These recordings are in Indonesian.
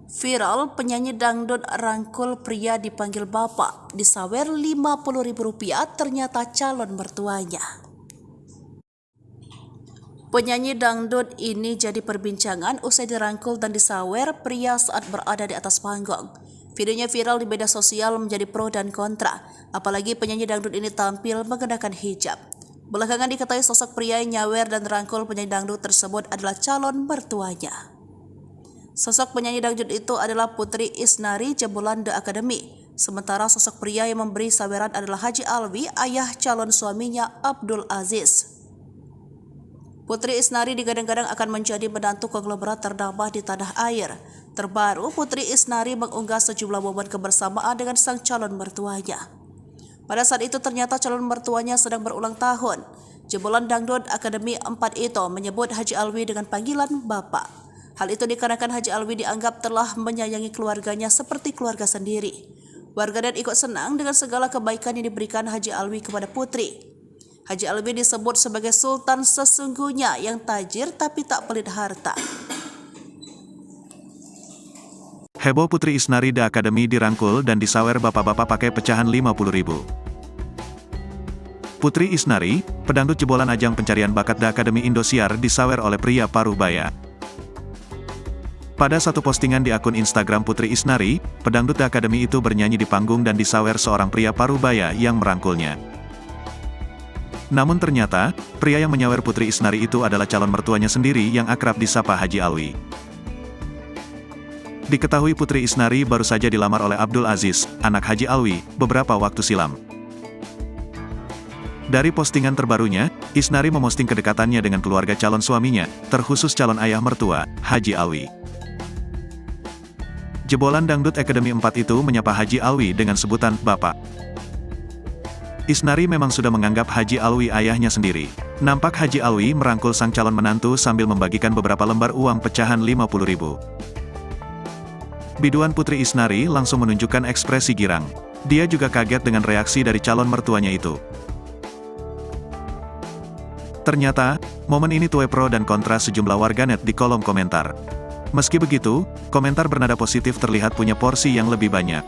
Viral, penyanyi dangdut rangkul pria dipanggil bapak, disawer Rp50.000 ternyata calon mertuanya. Penyanyi dangdut ini jadi perbincangan usai dirangkul dan disawer pria saat berada di atas panggung. Videonya viral di media sosial menjadi pro dan kontra, apalagi penyanyi dangdut ini tampil mengenakan hijab. Belakangan diketahui sosok pria yang nyawer dan rangkul penyanyi dangdut tersebut adalah calon mertuanya. Sosok penyanyi dangdut itu adalah Putri Isnari jebolan The Academy. Sementara sosok pria yang memberi saweran adalah Haji Alwi, ayah calon suaminya Abdul Aziz. Putri Isnari digadang-gadang akan menjadi menantu konglomerat ternama di tanah air. Terbaru, Putri Isnari mengunggah sejumlah momen kebersamaan dengan sang calon mertuanya. Pada saat itu ternyata calon mertuanya sedang berulang tahun. Jebolan Dangdut Academy 4 itu menyebut Haji Alwi dengan panggilan Bapak. Hal itu dikarenakan Haji Alwi dianggap telah menyayangi keluarganya seperti keluarga sendiri. Warganet ikut senang dengan segala kebaikan yang diberikan Haji Alwi kepada Putri. Haji Alwi disebut sebagai sultan sesungguhnya yang tajir tapi tak pelit harta. Heboh Putri Isnari The Academy dirangkul dan disawer bapak-bapak pakai pecahan Rp50.000. Putri Isnari, pedangdut jebolan ajang pencarian bakat The Academy Indosiar disawer oleh pria paruh baya. Pada satu postingan di akun Instagram Putri Isnari, pedangdut The Academy itu bernyanyi di panggung dan disawer seorang pria paruh baya yang merangkulnya. Namun ternyata, pria yang menyawer Putri Isnari itu adalah calon mertuanya sendiri yang akrab disapa Haji Alwi. Diketahui Putri Isnari baru saja dilamar oleh Abdul Aziz, anak Haji Alwi, beberapa waktu silam. Dari postingan terbarunya, Isnari memosting kedekatannya dengan keluarga calon suaminya, terkhusus calon ayah mertua, Haji Alwi. Jebolan Dangdut Academy 4 itu menyapa Haji Alwi dengan sebutan Bapak. Isnari memang sudah menganggap Haji Alwi ayahnya sendiri. Nampak Haji Alwi merangkul sang calon menantu sambil membagikan beberapa lembar uang pecahan Rp50.000. Biduan Putri Isnari langsung menunjukkan ekspresi girang. Dia juga kaget dengan reaksi dari calon mertuanya itu. Ternyata, momen ini tuai pro dan kontra sejumlah warganet di kolom komentar. Meski begitu, komentar bernada positif terlihat punya porsi yang lebih banyak.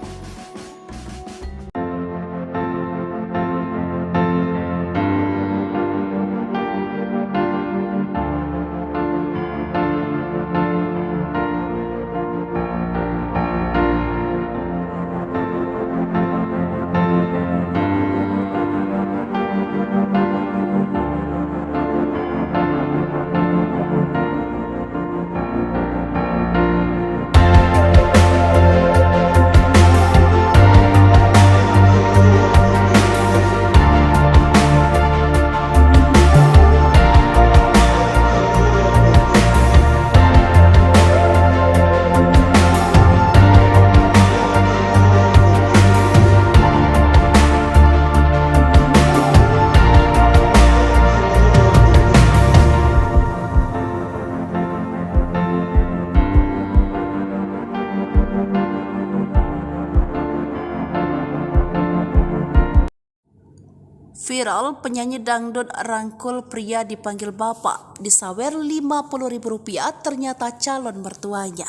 Viral, penyanyi dangdut rangkul pria dipanggil bapak, disawer Rp50.000 ternyata calon mertuanya.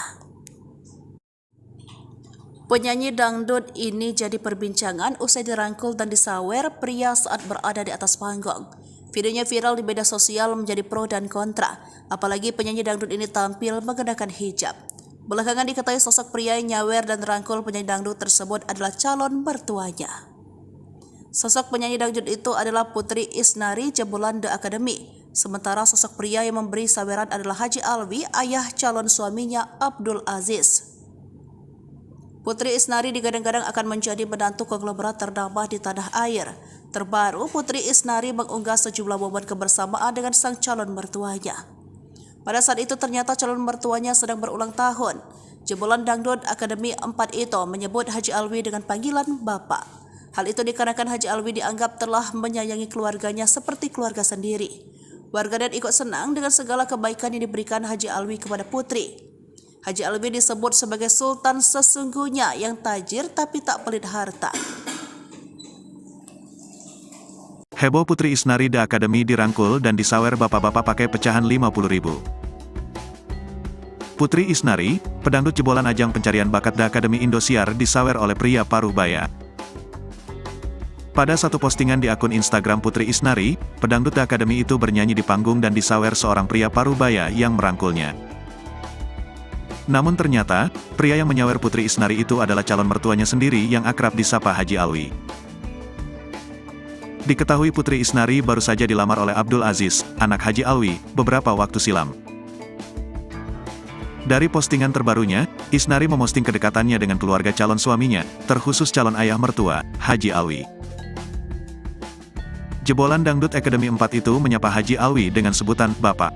Penyanyi dangdut ini jadi perbincangan usai dirangkul dan disawer pria saat berada di atas panggung. Videonya viral di media sosial menjadi pro dan kontra, apalagi penyanyi dangdut ini tampil mengenakan hijab. Belakangan diketahui sosok pria yang nyawer dan rangkul penyanyi dangdut tersebut adalah calon mertuanya. Sosok penyanyi dangdut itu adalah Putri Isnari jebolan The Academy. Sementara sosok pria yang memberi saweran adalah Haji Alwi, ayah calon suaminya Abdul Aziz. Putri Isnari digadang-gadang akan menjadi menantu konglomerat ternama di tanah air. Terbaru, Putri Isnari mengunggah sejumlah momen kebersamaan dengan sang calon mertuanya. Pada saat itu ternyata calon mertuanya sedang berulang tahun. Jebolan Dangdut Academy 4 itu menyebut Haji Alwi dengan panggilan Bapak. Hal itu dikarenakan Haji Alwi dianggap telah menyayangi keluarganya seperti keluarga sendiri. Warganet ikut senang dengan segala kebaikan yang diberikan Haji Alwi kepada Putri. Haji Alwi disebut sebagai sultan sesungguhnya yang tajir tapi tak pelit harta. Heboh Putri Isnari The Academy dirangkul dan disawer bapak-bapak pakai pecahan Rp50.000. Putri Isnari, pedangdut jebolan ajang pencarian bakat The Academy Indosiar disawer oleh pria Parubaya. Pada satu postingan di akun Instagram Putri Isnari, pedangdut The Academy itu bernyanyi di panggung dan disawer seorang pria Parubaya yang merangkulnya. Namun ternyata, pria yang menyawer Putri Isnari itu adalah calon mertuanya sendiri yang akrab disapa Haji Alwi. Diketahui Putri Isnari baru saja dilamar oleh Abdul Aziz, anak Haji Alwi, beberapa waktu silam. Dari postingan terbarunya, Isnari memosting kedekatannya dengan keluarga calon suaminya, terkhusus calon ayah mertua, Haji Alwi. Jebolan Dangdut Academy 4 itu menyapa Haji Alwi dengan sebutan Bapak.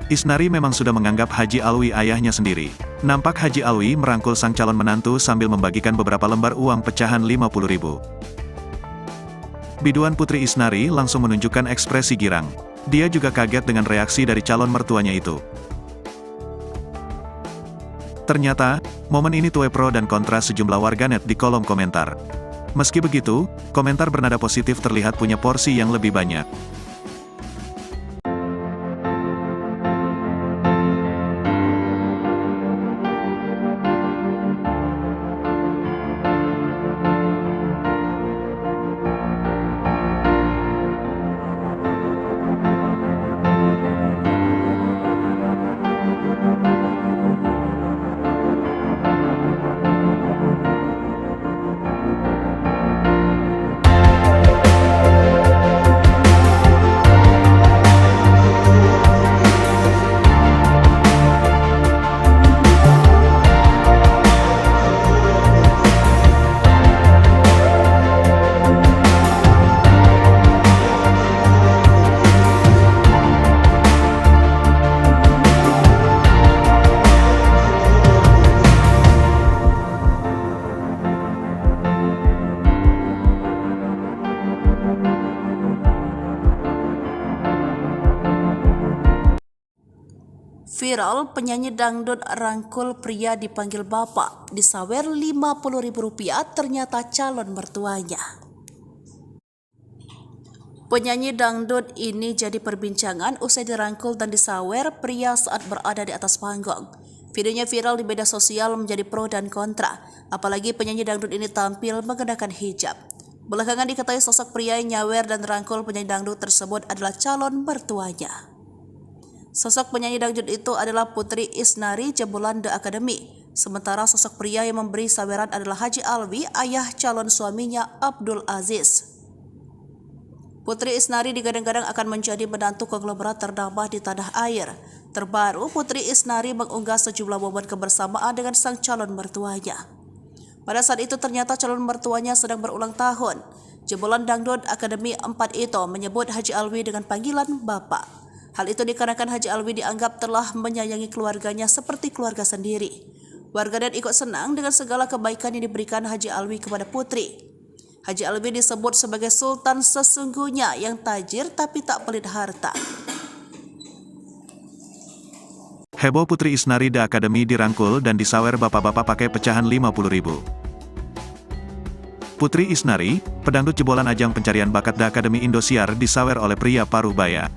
Isnari memang sudah menganggap Haji Alwi ayahnya sendiri. Nampak Haji Alwi merangkul sang calon menantu sambil membagikan beberapa lembar uang pecahan 50.000. Biduan Putri Isnari langsung menunjukkan ekspresi girang. Dia juga kaget dengan reaksi dari calon mertuanya itu. Ternyata, momen ini tuai pro dan kontra sejumlah warganet di kolom komentar. Meski begitu, komentar bernada positif terlihat punya porsi yang lebih banyak. Viral, penyanyi dangdut rangkul pria dipanggil bapak, disawer Rp50.000 ternyata calon mertuanya. Penyanyi dangdut ini jadi perbincangan usai dirangkul dan disawer pria saat berada di atas panggung. Videonya viral di media sosial menjadi pro dan kontra, apalagi penyanyi dangdut ini tampil mengenakan hijab. Belakangan diketahui sosok pria yang nyawer dan rangkul penyanyi dangdut tersebut adalah calon mertuanya. Sosok penyanyi dangdut itu adalah Putri Isnari jebolan The Academy. Sementara sosok pria yang memberi saweran adalah Haji Alwi, ayah calon suaminya Abdul Aziz. Putri Isnari digadang-gadang akan menjadi menantu konglomerat ternama di tanah air. Terbaru, Putri Isnari mengunggah sejumlah momen kebersamaan dengan sang calon mertuanya. Pada saat itu ternyata calon mertuanya sedang berulang tahun. Jebolan Dangdut Academy 4 itu menyebut Haji Alwi dengan panggilan Bapak. Hal itu dikarenakan Haji Alwi dianggap telah menyayangi keluarganya seperti keluarga sendiri. Warganet ikut senang dengan segala kebaikan yang diberikan Haji Alwi kepada Putri. Haji Alwi disebut sebagai sultan sesungguhnya yang tajir tapi tak pelit harta. Heboh Putri Isnari The Academy dirangkul dan disawer bapak-bapak pakai pecahan 50.000. Putri Isnari, pedangdut jebolan ajang pencarian bakat The Academy Indosiar disawer oleh pria Parubaya.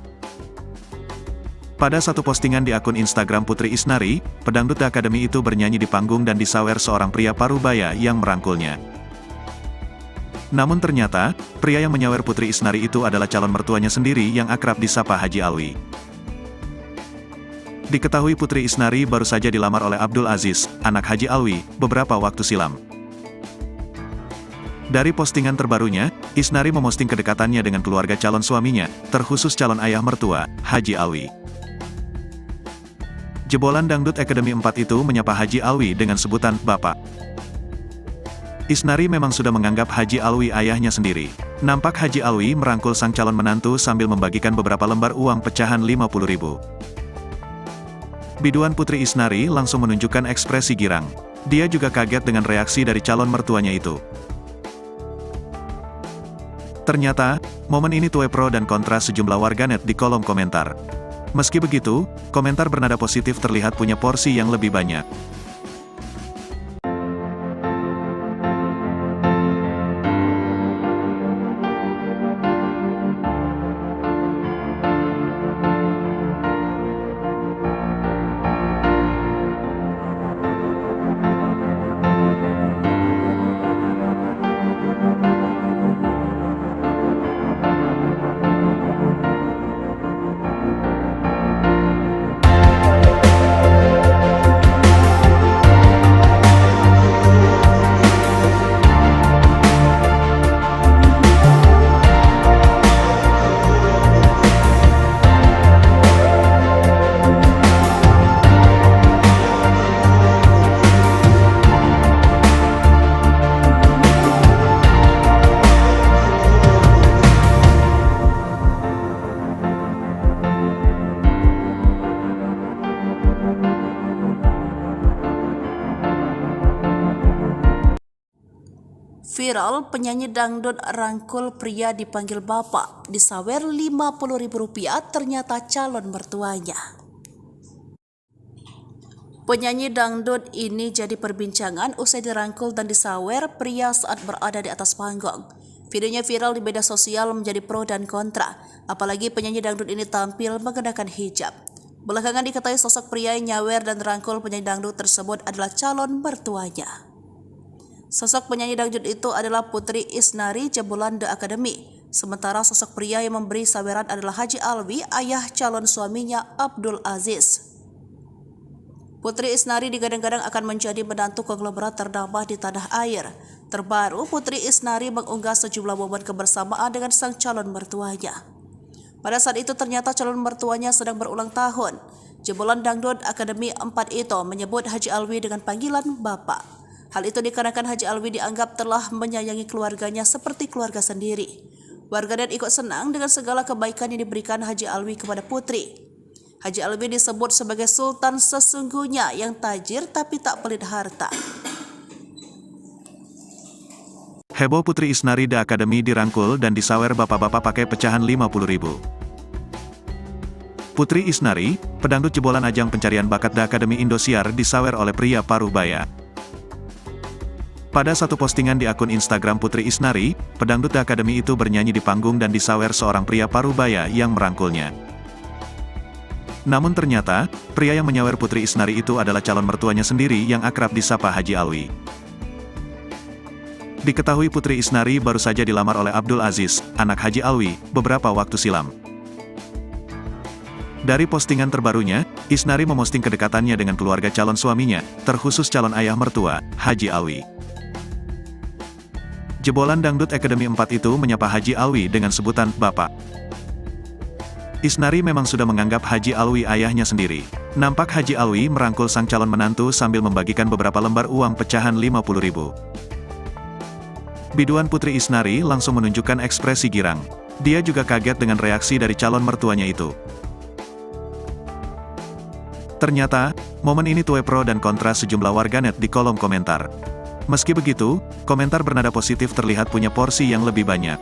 Pada satu postingan di akun Instagram Putri Isnari, pedangdut The Academy itu bernyanyi di panggung dan disawer seorang pria Parubaya yang merangkulnya. Namun ternyata, pria yang menyawer Putri Isnari itu adalah calon mertuanya sendiri yang akrab disapa Haji Alwi. Diketahui Putri Isnari baru saja dilamar oleh Abdul Aziz, anak Haji Alwi, beberapa waktu silam. Dari postingan terbarunya, Isnari memosting kedekatannya dengan keluarga calon suaminya, terkhusus calon ayah mertua, Haji Alwi. Jebolan Dangdut Academy 4 itu menyapa Haji Alwi dengan sebutan Bapak. Isnari memang sudah menganggap Haji Alwi ayahnya sendiri. Nampak Haji Alwi merangkul sang calon menantu sambil membagikan beberapa lembar uang pecahan 50.000. Biduan Putri Isnari langsung menunjukkan ekspresi girang. Dia juga kaget dengan reaksi dari calon mertuanya itu. Ternyata, momen ini tuai pro dan kontra sejumlah warganet di kolom komentar. Meski begitu, komentar bernada positif terlihat punya porsi yang lebih banyak. Viral, penyanyi dangdut rangkul pria dipanggil bapak, disawer Rp50.000 ternyata calon mertuanya. Penyanyi dangdut ini jadi perbincangan usai dirangkul dan disawer pria saat berada di atas panggung. Videonya viral di media sosial menjadi pro dan kontra, apalagi penyanyi dangdut ini tampil mengenakan hijab. Belakangan diketahui sosok pria yang nyawer dan rangkul penyanyi dangdut tersebut adalah calon mertuanya. Sosok penyanyi dangdut itu adalah Putri Isnari jebolan The Academy. Sementara sosok pria yang memberi saweran adalah Haji Alwi, ayah calon suaminya Abdul Aziz. Putri Isnari digadang-gadang akan menjadi menantu konglomerat ternama di tanah air. Terbaru, Putri Isnari mengunggah sejumlah momen kebersamaan dengan sang calon mertuanya. Pada saat itu ternyata calon mertuanya sedang berulang tahun. Jebolan Dangdut Akademi 4 itu menyebut Haji Alwi dengan panggilan Bapak. Hal itu dikarenakan Haji Alwi dianggap telah menyayangi keluarganya seperti keluarga sendiri. Warganet ikut senang dengan segala kebaikan yang diberikan Haji Alwi kepada Putri. Haji Alwi disebut sebagai sultan sesungguhnya yang tajir tapi tak pelit harta. Heboh Putri Isnari The Academy dirangkul dan disawer bapak-bapak pakai pecahan Rp50.000. Putri Isnari, pedangdut jebolan ajang pencarian bakat The Academy Indosiar disawer oleh pria paruh baya. Pada satu postingan di akun Instagram Putri Isnari, pedangdut The Academy itu bernyanyi di panggung dan disawer seorang pria paruh baya yang merangkulnya. Namun ternyata, pria yang menyawer Putri Isnari itu adalah calon mertuanya sendiri yang akrab disapa Haji Alwi. Diketahui Putri Isnari baru saja dilamar oleh Abdul Aziz, anak Haji Alwi, beberapa waktu silam. Dari postingan terbarunya, Isnari memosting kedekatannya dengan keluarga calon suaminya, terkhusus calon ayah mertua, Haji Alwi. Jebolan Dangdut Academy 4 itu menyapa Haji Alwi dengan sebutan Bapak. Isnari memang sudah menganggap Haji Alwi ayahnya sendiri. Nampak Haji Alwi merangkul sang calon menantu sambil membagikan beberapa lembar uang pecahan Rp50.000. Biduan Putri Isnari langsung menunjukkan ekspresi girang. Dia juga kaget dengan reaksi dari calon mertuanya itu. Ternyata, momen ini tuai pro dan kontra sejumlah warganet di kolom komentar. Meski begitu, komentar bernada positif terlihat punya porsi yang lebih banyak.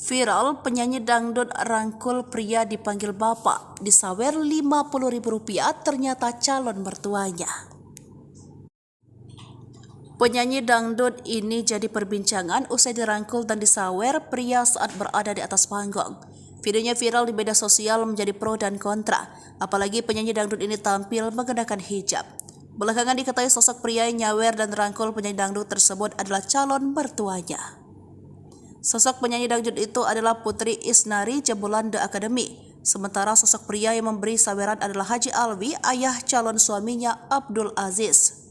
Viral, penyanyi dangdut rangkul pria dipanggil bapak, disawer Rp50.000 ternyata calon mertuanya. Penyanyi dangdut ini jadi perbincangan usai dirangkul dan disawer pria saat berada di atas panggung. Videonya viral di media sosial menjadi pro dan kontra, apalagi penyanyi dangdut ini tampil mengenakan hijab. Belakangan diketahui sosok pria yang nyawer dan rangkul penyanyi dangdut tersebut adalah calon mertuanya. Sosok penyanyi dangdut itu adalah Putri Isnari jebolan The Academy. Sementara sosok pria yang memberi saweran adalah Haji Alwi, ayah calon suaminya Abdul Aziz.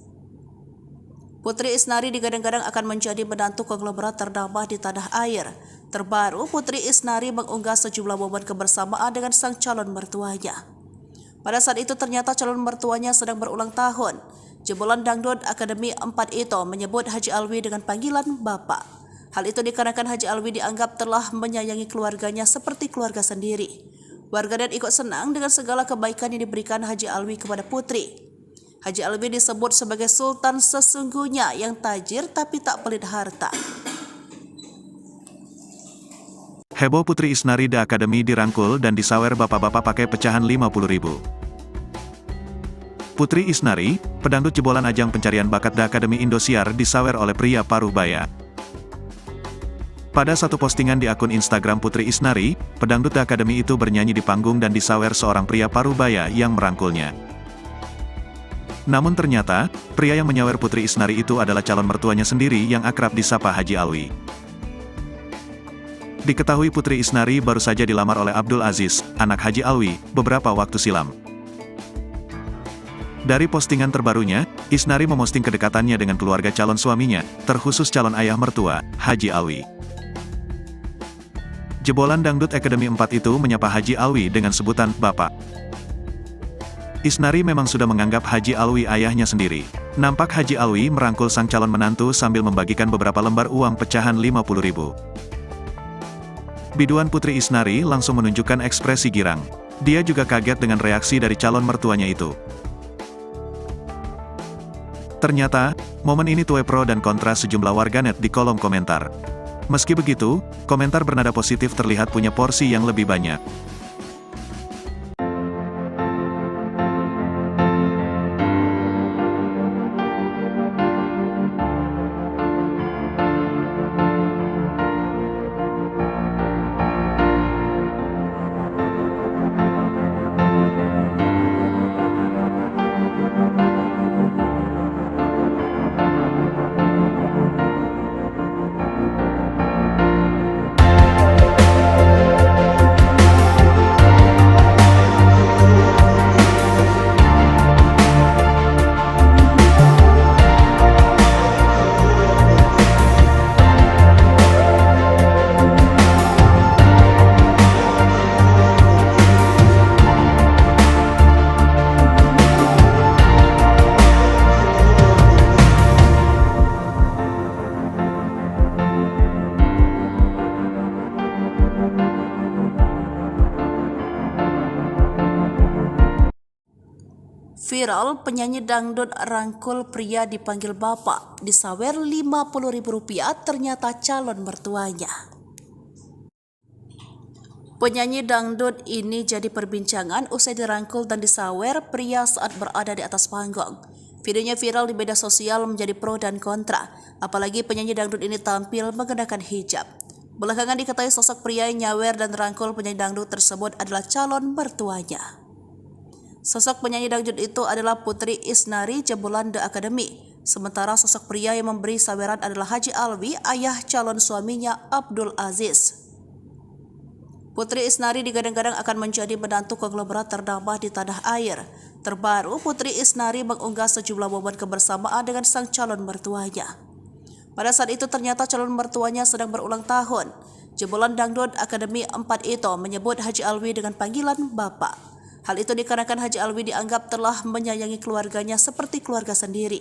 Putri Isnari digadang-gadang akan menjadi menantu konglomerat ternama di tanah air. Terbaru, Putri Isnari mengunggah sejumlah momen kebersamaan dengan sang calon mertuanya. Pada saat itu ternyata calon mertuanya sedang berulang tahun. Jebolan Dangdut Akademi 4 itu menyebut Haji Alwi dengan panggilan Bapak. Hal itu dikarenakan Haji Alwi dianggap telah menyayangi keluarganya seperti keluarga sendiri. Warganet ikut senang dengan segala kebaikan yang diberikan Haji Alwi kepada Putri. Haji Alwi disebut sebagai sultan sesungguhnya yang tajir tapi tak pelit harta. Heboh Putri Isnari The Academy dirangkul dan disawer bapak-bapak pakai pecahan Rp50.000. Putri Isnari, pedangdut jebolan ajang pencarian bakat The Academy Indosiar disawer oleh pria paruh baya. Pada satu postingan di akun Instagram Putri Isnari, pedangdut The Academy itu bernyanyi di panggung dan disawer seorang pria paruh baya yang merangkulnya. Namun ternyata, pria yang menyawer Putri Isnari itu adalah calon mertuanya sendiri yang akrab disapa Haji Alwi. Diketahui Putri Isnari baru saja dilamar oleh Abdul Aziz, anak Haji Alwi, beberapa waktu silam. Dari postingan terbarunya, Isnari memosting kedekatannya dengan keluarga calon suaminya, terkhusus calon ayah mertua, Haji Alwi. Jebolan Dangdut Academy 4 itu menyapa Haji Alwi dengan sebutan Bapak. Isnari memang sudah menganggap Haji Alwi ayahnya sendiri. Nampak Haji Alwi merangkul sang calon menantu sambil membagikan beberapa lembar uang pecahan 50.000. Biduan Putri Isnari langsung menunjukkan ekspresi girang. Dia juga kaget dengan reaksi dari calon mertuanya itu. Ternyata, momen ini tuai pro dan kontra sejumlah warganet di kolom komentar. Meski begitu, komentar bernada positif terlihat punya porsi yang lebih banyak. Viral, penyanyi dangdut rangkul pria dipanggil bapak, disawer Rp50.000 ternyata calon mertuanya. Penyanyi dangdut ini jadi perbincangan usai dirangkul dan disawer pria saat berada di atas panggung. Videonya viral di media sosial menjadi pro dan kontra, apalagi penyanyi dangdut ini tampil mengenakan hijab. Belakangan diketahui sosok pria yang nyawer dan rangkul penyanyi dangdut tersebut adalah calon mertuanya. Sosok penyanyi dangdut itu adalah Putri Isnari jebolan The Academy. Sementara sosok pria yang memberi saweran adalah Haji Alwi, ayah calon suaminya Abdul Aziz. Putri Isnari digadang-gadang akan menjadi menantu konglomerat ternama di tanah air. Terbaru, Putri Isnari mengunggah sejumlah momen kebersamaan dengan sang calon mertuanya. Pada saat itu ternyata calon mertuanya sedang berulang tahun. Jebolan Dangdut Academy 4 itu menyebut Haji Alwi dengan panggilan Bapak. Hal itu dikarenakan Haji Alwi dianggap telah menyayangi keluarganya seperti keluarga sendiri.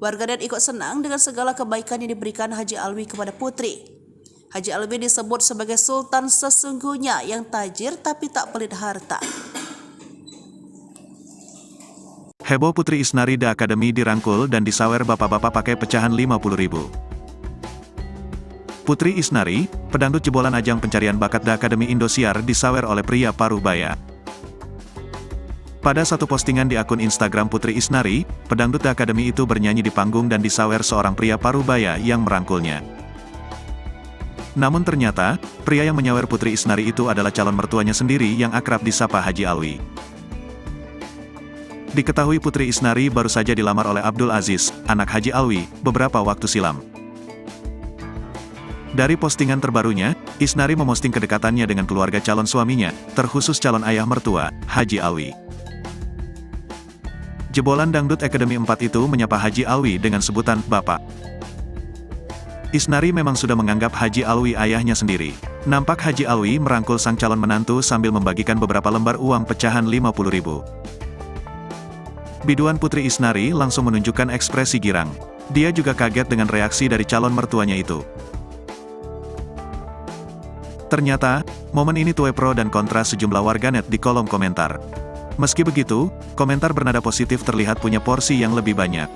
Warganet ikut senang dengan segala kebaikan yang diberikan Haji Alwi kepada Putri. Haji Alwi disebut sebagai sultan sesungguhnya yang tajir tapi tak pelit harta. Heboh Putri Isnari The Academy dirangkul dan disawer bapak-bapak pakai pecahan 50.000. Putri Isnari, pedangdut jebolan ajang pencarian bakat The Academy Indosiar disawer oleh pria paruh baya. Pada satu postingan di akun Instagram Putri Isnari, pedangdut The Academy itu bernyanyi di panggung dan disawer seorang pria paruh baya yang merangkulnya. Namun ternyata, pria yang menyawer Putri Isnari itu adalah calon mertuanya sendiri yang akrab disapa Haji Alwi. Diketahui Putri Isnari baru saja dilamar oleh Abdul Aziz, anak Haji Alwi, beberapa waktu silam. Dari postingan terbarunya, Isnari memosting kedekatannya dengan keluarga calon suaminya, terkhusus calon ayah mertua, Haji Alwi. Jebolan Dangdut Academy 4 itu menyapa Haji Alwi dengan sebutan Bapak. Isnari memang sudah menganggap Haji Alwi ayahnya sendiri. Nampak Haji Alwi merangkul sang calon menantu sambil membagikan beberapa lembar uang pecahan 50.000. Biduan Putri Isnari langsung menunjukkan ekspresi girang. Dia juga kaget dengan reaksi dari calon mertuanya itu. Ternyata, momen ini tuai pro dan kontra sejumlah warganet di kolom komentar. Meski begitu, komentar bernada positif terlihat punya porsi yang lebih banyak.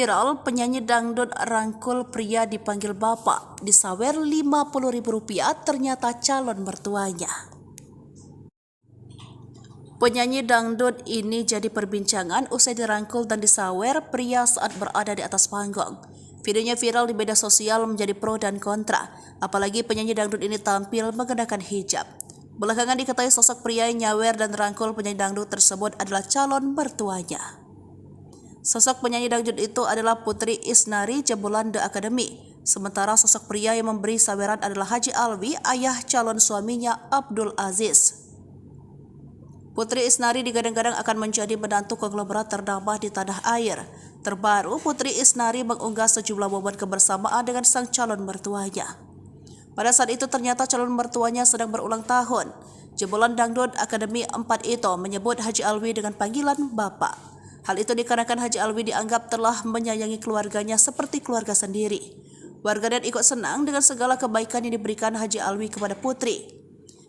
Viral, penyanyi dangdut rangkul pria dipanggil bapak, disawer Rp50.000 ternyata calon mertuanya. Penyanyi dangdut ini jadi perbincangan usai dirangkul dan disawer pria saat berada di atas panggung. Videonya viral di media sosial menjadi pro dan kontra, apalagi penyanyi dangdut ini tampil mengenakan hijab. Belakangan diketahui sosok pria yang nyawer dan rangkul penyanyi dangdut tersebut adalah calon mertuanya. Sosok penyanyi dangdut itu adalah Putri Isnari jebolan The Academy. Sementara sosok pria yang memberi saweran adalah Haji Alwi, ayah calon suaminya Abdul Aziz. Putri Isnari digadang-gadang akan menjadi menantu konglomerat ternama di tanah air. Terbaru, Putri Isnari mengunggah sejumlah momen kebersamaan dengan sang calon mertuanya. Pada saat itu ternyata calon mertuanya sedang berulang tahun. Jebolan Dangdut Akademi 4 itu menyebut Haji Alwi dengan panggilan Bapak. Hal itu dikarenakan Haji Alwi dianggap telah menyayangi keluarganya seperti keluarga sendiri. Warganet ikut senang dengan segala kebaikan yang diberikan Haji Alwi kepada Putri.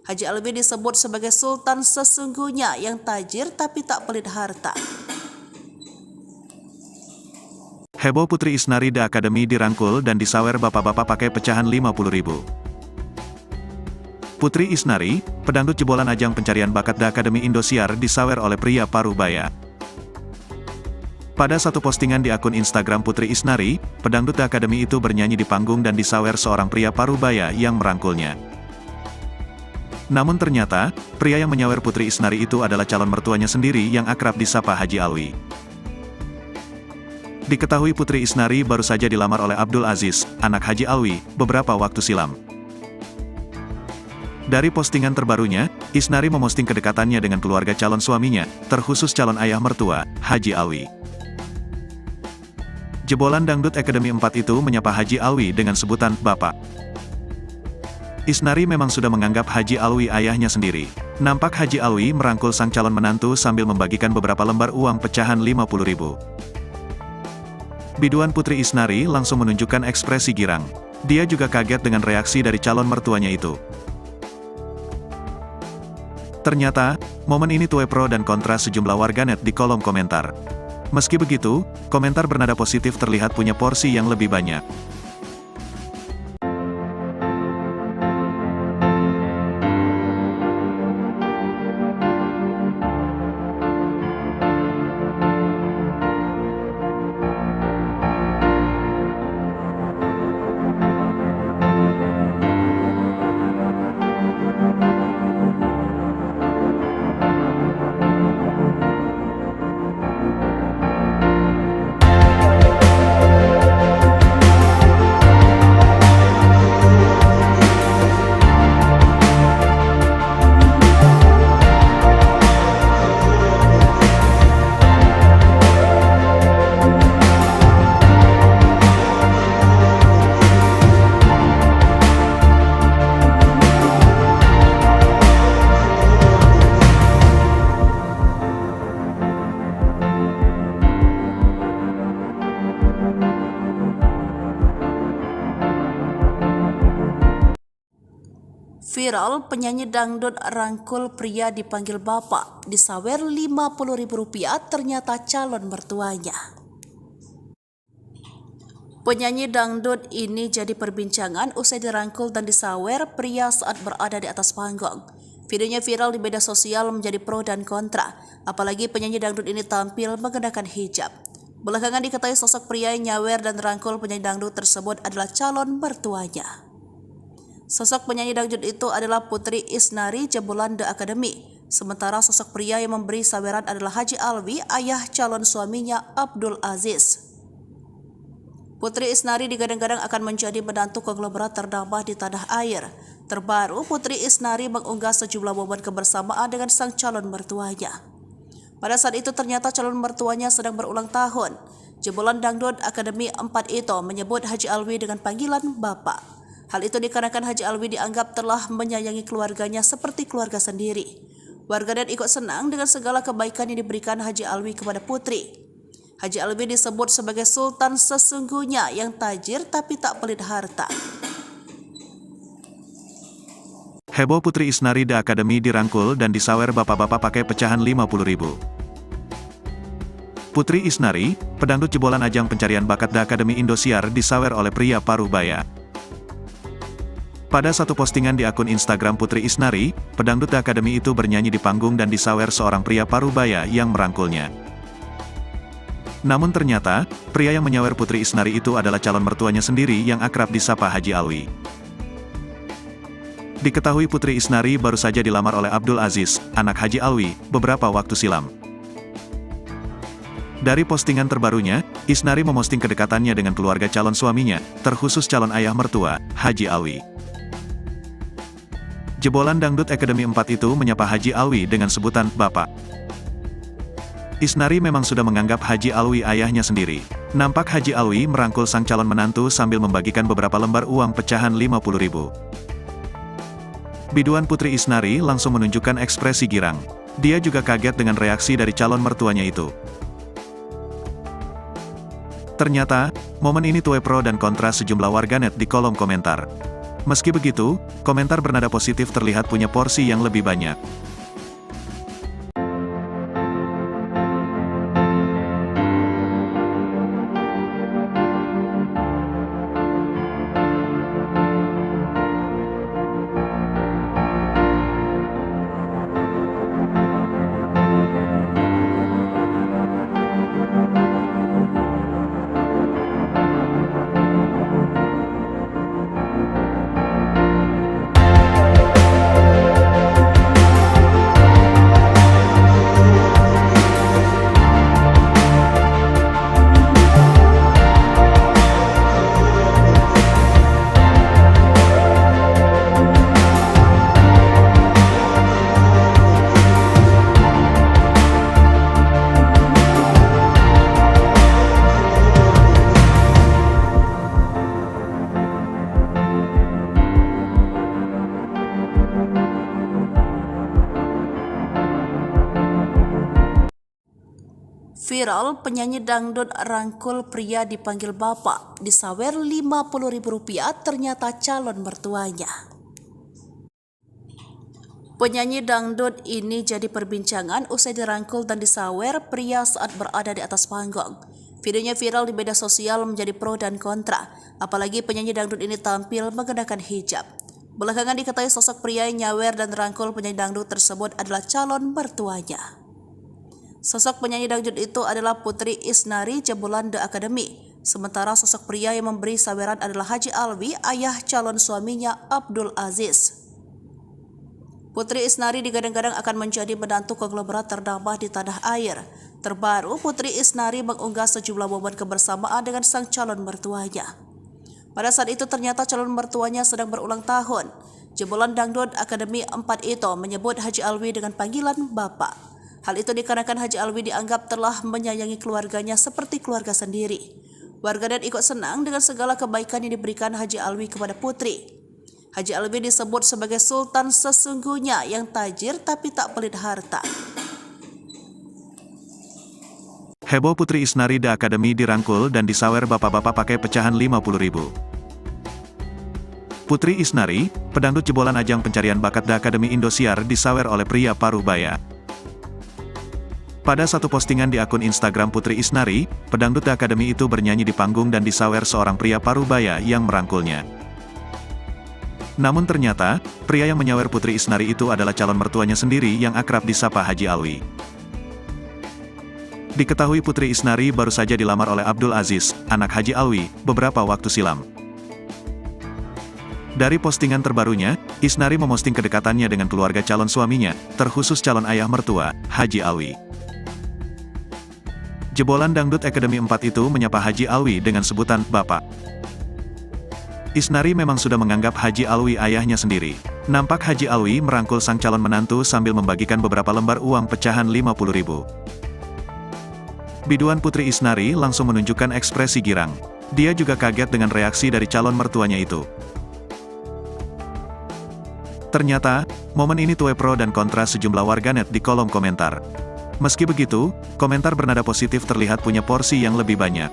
Haji Alwi disebut sebagai sultan sesungguhnya yang tajir tapi tak pelit harta. Heboh Putri Isnari The Academy dirangkul dan disawer bapak-bapak pakai pecahan Rp50.000. Putri Isnari, pedangdut jebolan ajang pencarian bakat The Academy Indosiar disawer oleh pria paruh baya. Pada satu postingan di akun Instagram Putri Isnari, pedangdut The Academy itu bernyanyi di panggung dan disawer seorang pria paruh baya yang merangkulnya. Namun ternyata, pria yang menyawer Putri Isnari itu adalah calon mertuanya sendiri yang akrab disapa Haji Alwi. Diketahui Putri Isnari baru saja dilamar oleh Abdul Aziz, anak Haji Alwi, beberapa waktu silam. Dari postingan terbarunya, Isnari memosting kedekatannya dengan keluarga calon suaminya, terkhusus calon ayah mertua, Haji Alwi. Jebolan Dangdut Academy 4 itu menyapa Haji Alwi dengan sebutan Bapak. Isnari memang sudah menganggap Haji Alwi ayahnya sendiri. Nampak Haji Alwi merangkul sang calon menantu sambil membagikan beberapa lembar uang pecahan Rp50.000. Biduan Putri Isnari langsung menunjukkan ekspresi girang. Dia juga kaget dengan reaksi dari calon mertuanya itu. Ternyata, momen ini tuai pro dan kontra sejumlah warganet di kolom komentar. Meski begitu, komentar bernada positif terlihat punya porsi yang lebih banyak. Viral, penyanyi dangdut rangkul pria dipanggil bapak, disawer Rp50.000 ternyata calon mertuanya. Penyanyi dangdut ini jadi perbincangan usai dirangkul dan disawer pria saat berada di atas panggung. Videonya viral di media sosial menjadi pro dan kontra, apalagi penyanyi dangdut ini tampil mengenakan hijab. Belakangan diketahui sosok pria yang nyawer dan rangkul penyanyi dangdut tersebut adalah calon mertuanya. Sosok penyanyi dangdut itu adalah Putri Isnari jebolan The Academy. Sementara sosok pria yang memberi saweran adalah Haji Alwi, ayah calon suaminya Abdul Aziz. Putri Isnari digadang-gadang akan menjadi menantu konglomerat ternama di tanah air. Terbaru, Putri Isnari mengunggah sejumlah momen kebersamaan dengan sang calon mertuanya. Pada saat itu ternyata calon mertuanya sedang berulang tahun. Jebolan Dangdut Akademi 4 itu menyebut Haji Alwi dengan panggilan Bapak. Hal itu dikarenakan Haji Alwi dianggap telah menyayangi keluarganya seperti keluarga sendiri. Warganet ikut senang dengan segala kebaikan yang diberikan Haji Alwi kepada Putri. Haji Alwi disebut sebagai sultan sesungguhnya yang tajir tapi tak pelit harta. Heboh Putri Isnari The Academy dirangkul dan disawer bapak-bapak pakai pecahan Rp50.000. Putri Isnari, pedangdut jebolan ajang pencarian bakat The Academy Indosiar disawer oleh pria Parubaya. Pada satu postingan di akun Instagram Putri Isnari, pedangdut The Academy itu bernyanyi di panggung dan disawer seorang pria Parubaya yang merangkulnya. Namun ternyata, pria yang menyawer Putri Isnari itu adalah calon mertuanya sendiri yang akrab disapa Haji Alwi. Diketahui Putri Isnari baru saja dilamar oleh Abdul Aziz, anak Haji Alwi, beberapa waktu silam. Dari postingan terbarunya, Isnari memosting kedekatannya dengan keluarga calon suaminya, terkhusus calon ayah mertua, Haji Alwi. Jebolan Dangdut Academy 4 itu menyapa Haji Alwi dengan sebutan Bapak. Isnari memang sudah menganggap Haji Alwi ayahnya sendiri. Nampak Haji Alwi merangkul sang calon menantu sambil membagikan beberapa lembar uang pecahan 50.000. Biduan Putri Isnari langsung menunjukkan ekspresi girang. Dia juga kaget dengan reaksi dari calon mertuanya itu. Ternyata, momen ini tuai pro dan kontra sejumlah warganet di kolom komentar. Meski begitu, komentar bernada positif terlihat punya porsi yang lebih banyak. Viral, penyanyi dangdut rangkul pria dipanggil bapak, disawer Rp50.000 ternyata calon mertuanya. Penyanyi dangdut ini jadi perbincangan usai dirangkul dan disawer pria saat berada di atas panggung. Videonya viral di media sosial menjadi pro dan kontra, apalagi penyanyi dangdut ini tampil mengenakan hijab. Belakangan diketahui sosok pria yang nyawer dan rangkul penyanyi dangdut tersebut adalah calon mertuanya. Sosok penyanyi dangdut itu adalah Putri Isnari jebolan The Academy. Sementara sosok pria yang memberi saweran adalah Haji Alwi, ayah calon suaminya Abdul Aziz. Putri Isnari digadang-gadang akan menjadi menantu konglomerat ternama di tanah air. Terbaru, Putri Isnari mengunggah sejumlah momen kebersamaan dengan sang calon mertuanya. Pada saat itu ternyata calon mertuanya sedang berulang tahun. Jebolan Dangdut Academy 4 itu menyebut Haji Alwi dengan panggilan Bapak. Hal itu dikarenakan Haji Alwi dianggap telah menyayangi keluarganya seperti keluarga sendiri. Warganet ikut senang dengan segala kebaikan yang diberikan Haji Alwi kepada Putri. Haji Alwi disebut sebagai sultan sesungguhnya yang tajir tapi tak pelit harta. Heboh Putri Isnari The Academy dirangkul dan disawer bapak-bapak pakai pecahan 50.000. Putri Isnari, pedangdut jebolan ajang pencarian bakat The Academy Indosiar disawer oleh pria Parubaya. Pada satu postingan di akun Instagram Putri Isnari, pedangdut The Academy itu bernyanyi di panggung dan disawer seorang pria Parubaya yang merangkulnya. Namun ternyata, pria yang menyawer Putri Isnari itu adalah calon mertuanya sendiri yang akrab disapa Haji Alwi. Diketahui Putri Isnari baru saja dilamar oleh Abdul Aziz, anak Haji Alwi, beberapa waktu silam. Dari postingan terbarunya, Isnari memosting kedekatannya dengan keluarga calon suaminya, terkhusus calon ayah mertua, Haji Alwi. Jebolan Dangdut Academy 4 itu menyapa Haji Alwi dengan sebutan Bapak. Isnari memang sudah menganggap Haji Alwi ayahnya sendiri. Nampak Haji Alwi merangkul sang calon menantu sambil membagikan beberapa lembar uang pecahan 50.000. Biduan Putri Isnari langsung menunjukkan ekspresi girang. Dia juga kaget dengan reaksi dari calon mertuanya itu. Ternyata, momen ini tuai pro dan kontra sejumlah warganet di kolom komentar. Meski begitu, komentar bernada positif terlihat punya porsi yang lebih banyak.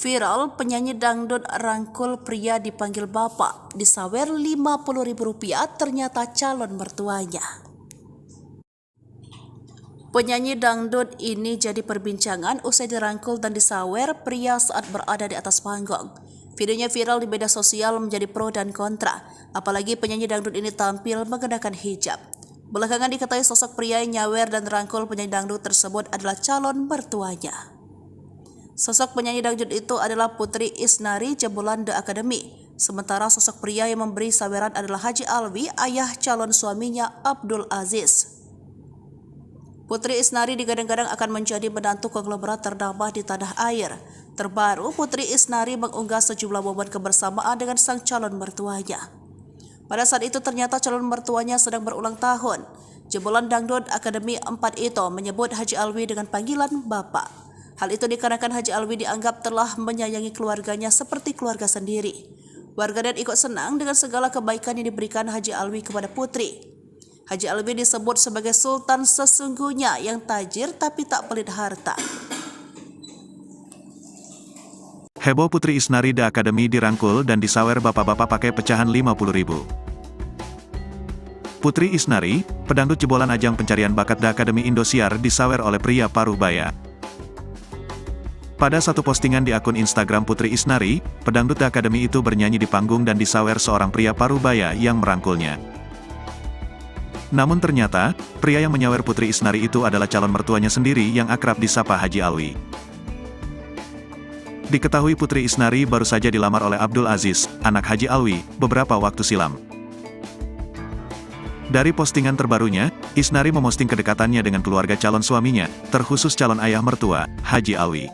Viral, penyanyi dangdut rangkul pria dipanggil bapak, disawer Rp50.000 ternyata calon mertuanya. Penyanyi dangdut ini jadi perbincangan usai dirangkul dan disawer pria saat berada di atas panggung. Videonya viral di media sosial menjadi pro dan kontra, apalagi penyanyi dangdut ini tampil mengenakan hijab. Belakangan diketahui sosok pria yang nyawer dan rangkul penyanyi dangdut tersebut adalah calon mertuanya. Sosok penyanyi dangdut itu adalah Putri Isnari jebolan The Academy. Sementara sosok pria yang memberi saweran adalah Haji Alwi, ayah calon suaminya Abdul Aziz. Putri Isnari digadang-gadang akan menjadi menantu konglomerat ternama di tanah air. Terbaru, Putri Isnari mengunggah sejumlah momen kebersamaan dengan sang calon mertuanya. Pada saat itu ternyata calon mertuanya sedang berulang tahun. Jebolan Dangdut Akademi 4 itu menyebut Haji Alwi dengan panggilan Bapak. Hal itu dikarenakan Haji Alwi dianggap telah menyayangi keluarganya seperti keluarga sendiri. Warganet ikut senang dengan segala kebaikan yang diberikan Haji Alwi kepada Putri. Haji Alwi disebut sebagai sultan sesungguhnya yang tajir tapi tak pelit harta. Heboh Putri Isnari The Academy dirangkul dan disawer bapak-bapak pakai pecahan Rp50.000. Putri Isnari, pedangdut jebolan ajang pencarian bakat The Academy Indosiar disawer oleh pria paruh baya. Pada satu postingan di akun Instagram Putri Isnari, pedangdut The Academy itu bernyanyi di panggung dan disawer seorang pria paruh baya yang merangkulnya. Namun ternyata, pria yang menyawer Putri Isnari itu adalah calon mertuanya sendiri yang akrab disapa Haji Alwi. Diketahui Putri Isnari baru saja dilamar oleh Abdul Aziz, anak Haji Alwi, beberapa waktu silam. Dari postingan terbarunya, Isnari memosting kedekatannya dengan keluarga calon suaminya, terkhusus calon ayah mertua, Haji Alwi.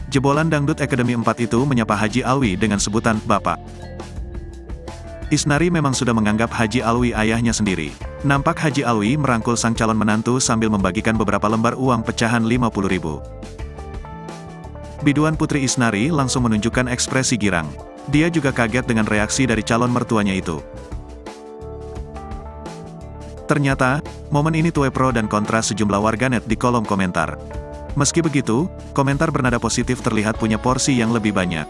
Jebolan Dangdut Academy 4 itu menyapa Haji Alwi dengan sebutan Bapak. Isnari memang sudah menganggap Haji Alwi ayahnya sendiri. Nampak Haji Alwi merangkul sang calon menantu sambil membagikan beberapa lembar uang pecahan Rp50.000. Biduan Putri Isnari langsung menunjukkan ekspresi girang. Dia juga kaget dengan reaksi dari calon mertuanya itu. Ternyata, momen ini tuai pro dan kontra sejumlah warganet di kolom komentar. Meski begitu, komentar bernada positif terlihat punya porsi yang lebih banyak.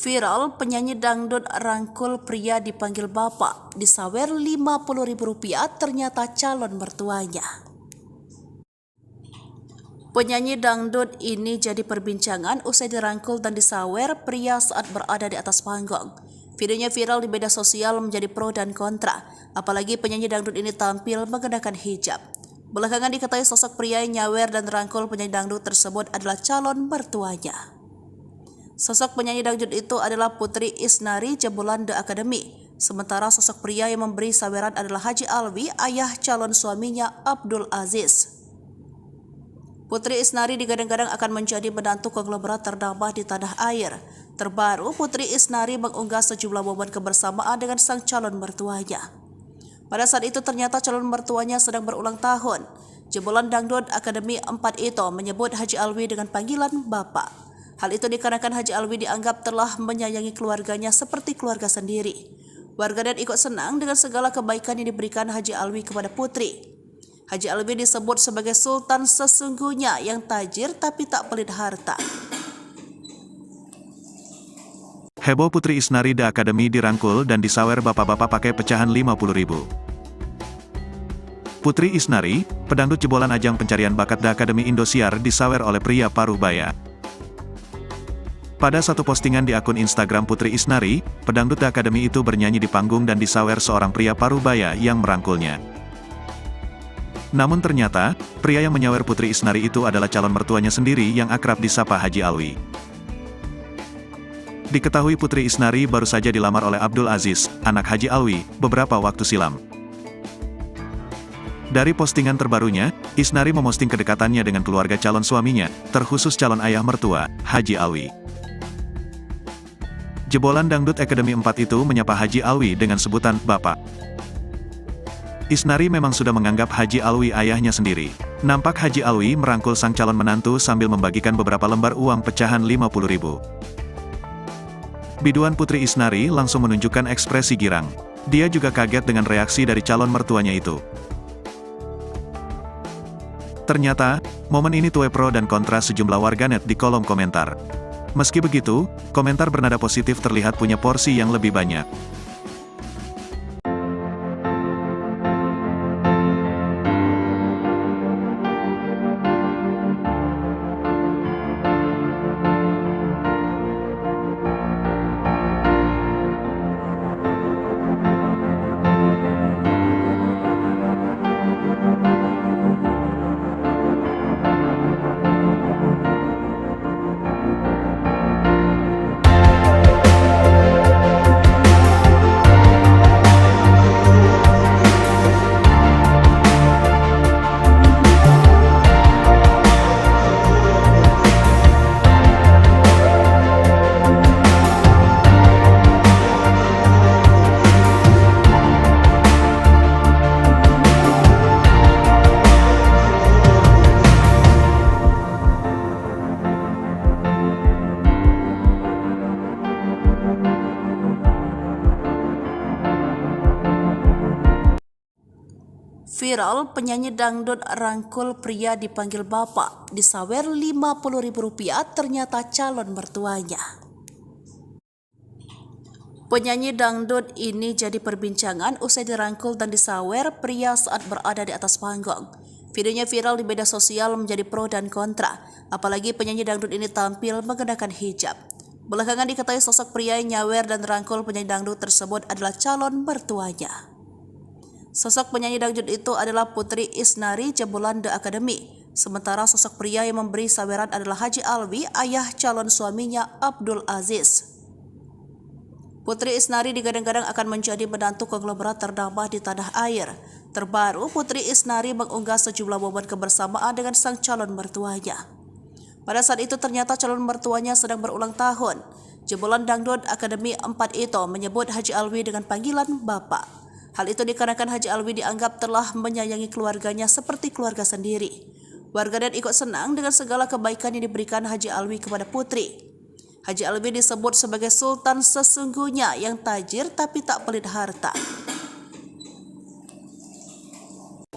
Viral, penyanyi dangdut rangkul pria dipanggil bapak, disawer Rp50.000 ternyata calon mertuanya. Penyanyi dangdut ini jadi perbincangan usai dirangkul dan disawer pria saat berada di atas panggung. Videonya viral di media sosial menjadi pro dan kontra, apalagi penyanyi dangdut ini tampil mengenakan hijab. Belakangan diketahui sosok pria yang nyawer dan rangkul penyanyi dangdut tersebut adalah calon mertuanya. Sosok penyanyi dangdut itu adalah Putri Isnari jebolan The Academy. Sementara sosok pria yang memberi saweran adalah Haji Alwi, ayah calon suaminya Abdul Aziz. Putri Isnari digadang-gadang akan menjadi menantu konglomerat ternama di tanah air. Terbaru, Putri Isnari mengunggah sejumlah momen kebersamaan dengan sang calon mertuanya. Pada saat itu ternyata calon mertuanya sedang berulang tahun. Jebolan Dangdut Akademi 4 itu menyebut Haji Alwi dengan panggilan Bapak. Hal itu dikarenakan Haji Alwi dianggap telah menyayangi keluarganya seperti keluarga sendiri. Warganet ikut senang dengan segala kebaikan yang diberikan Haji Alwi kepada Putri. Haji Alwi disebut sebagai sultan sesungguhnya yang tajir tapi tak pelit harta. Heboh Putri Isnari The Academy dirangkul dan disawer bapak-bapak pakai pecahan Rp50.000. Putri Isnari, pedangdut jebolan ajang pencarian bakat The Academy Indosiar disawer oleh pria paruh baya. Pada satu postingan di akun Instagram Putri Isnari, pedangdut The Academy itu bernyanyi di panggung dan disawer seorang pria paruh baya yang merangkulnya. Namun ternyata, pria yang menyawer Putri Isnari itu adalah calon mertuanya sendiri yang akrab disapa Haji Alwi. Diketahui Putri Isnari baru saja dilamar oleh Abdul Aziz, anak Haji Alwi, beberapa waktu silam. Dari postingan terbarunya, Isnari memosting kedekatannya dengan keluarga calon suaminya, terkhusus calon ayah mertua, Haji Alwi. Jebolan Dangdut Academy 4 itu menyapa Haji Alwi dengan sebutan Bapak. Isnari memang sudah menganggap Haji Alwi ayahnya sendiri. Nampak Haji Alwi merangkul sang calon menantu sambil membagikan beberapa lembar uang pecahan 50.000. Biduan Putri Isnari langsung menunjukkan ekspresi girang. Dia juga kaget dengan reaksi dari calon mertuanya itu. Ternyata, momen ini tuai pro dan kontra sejumlah warganet di kolom komentar. Meski begitu, komentar bernada positif terlihat punya porsi yang lebih banyak. Viral, penyanyi dangdut rangkul pria dipanggil bapak, disawer Rp50.000 ternyata calon mertuanya. Penyanyi dangdut ini jadi perbincangan usai dirangkul dan disawer pria saat berada di atas panggung. Videonya viral di media sosial menjadi pro dan kontra, apalagi penyanyi dangdut ini tampil mengenakan hijab. Belakangan diketahui sosok pria yang nyawer dan rangkul penyanyi dangdut tersebut adalah calon mertuanya. Sosok penyanyi dangdut itu adalah Putri Isnari jebolan The Academy. Sementara sosok pria yang memberi saweran adalah Haji Alwi, ayah calon suaminya Abdul Aziz. Putri Isnari digadang-gadang akan menjadi menantu konglomerat ternama di tanah air. Terbaru, Putri Isnari mengunggah sejumlah momen kebersamaan dengan sang calon mertuanya. Pada saat itu ternyata calon mertuanya sedang berulang tahun. Jebolan Dangdut Academy 4 itu menyebut Haji Alwi dengan panggilan Bapak. Hal itu dikarenakan Haji Alwi dianggap telah menyayangi keluarganya seperti keluarga sendiri. Warganet ikut senang dengan segala kebaikan yang diberikan Haji Alwi kepada Putri. Haji Alwi disebut sebagai sultan sesungguhnya yang tajir tapi tak pelit harta.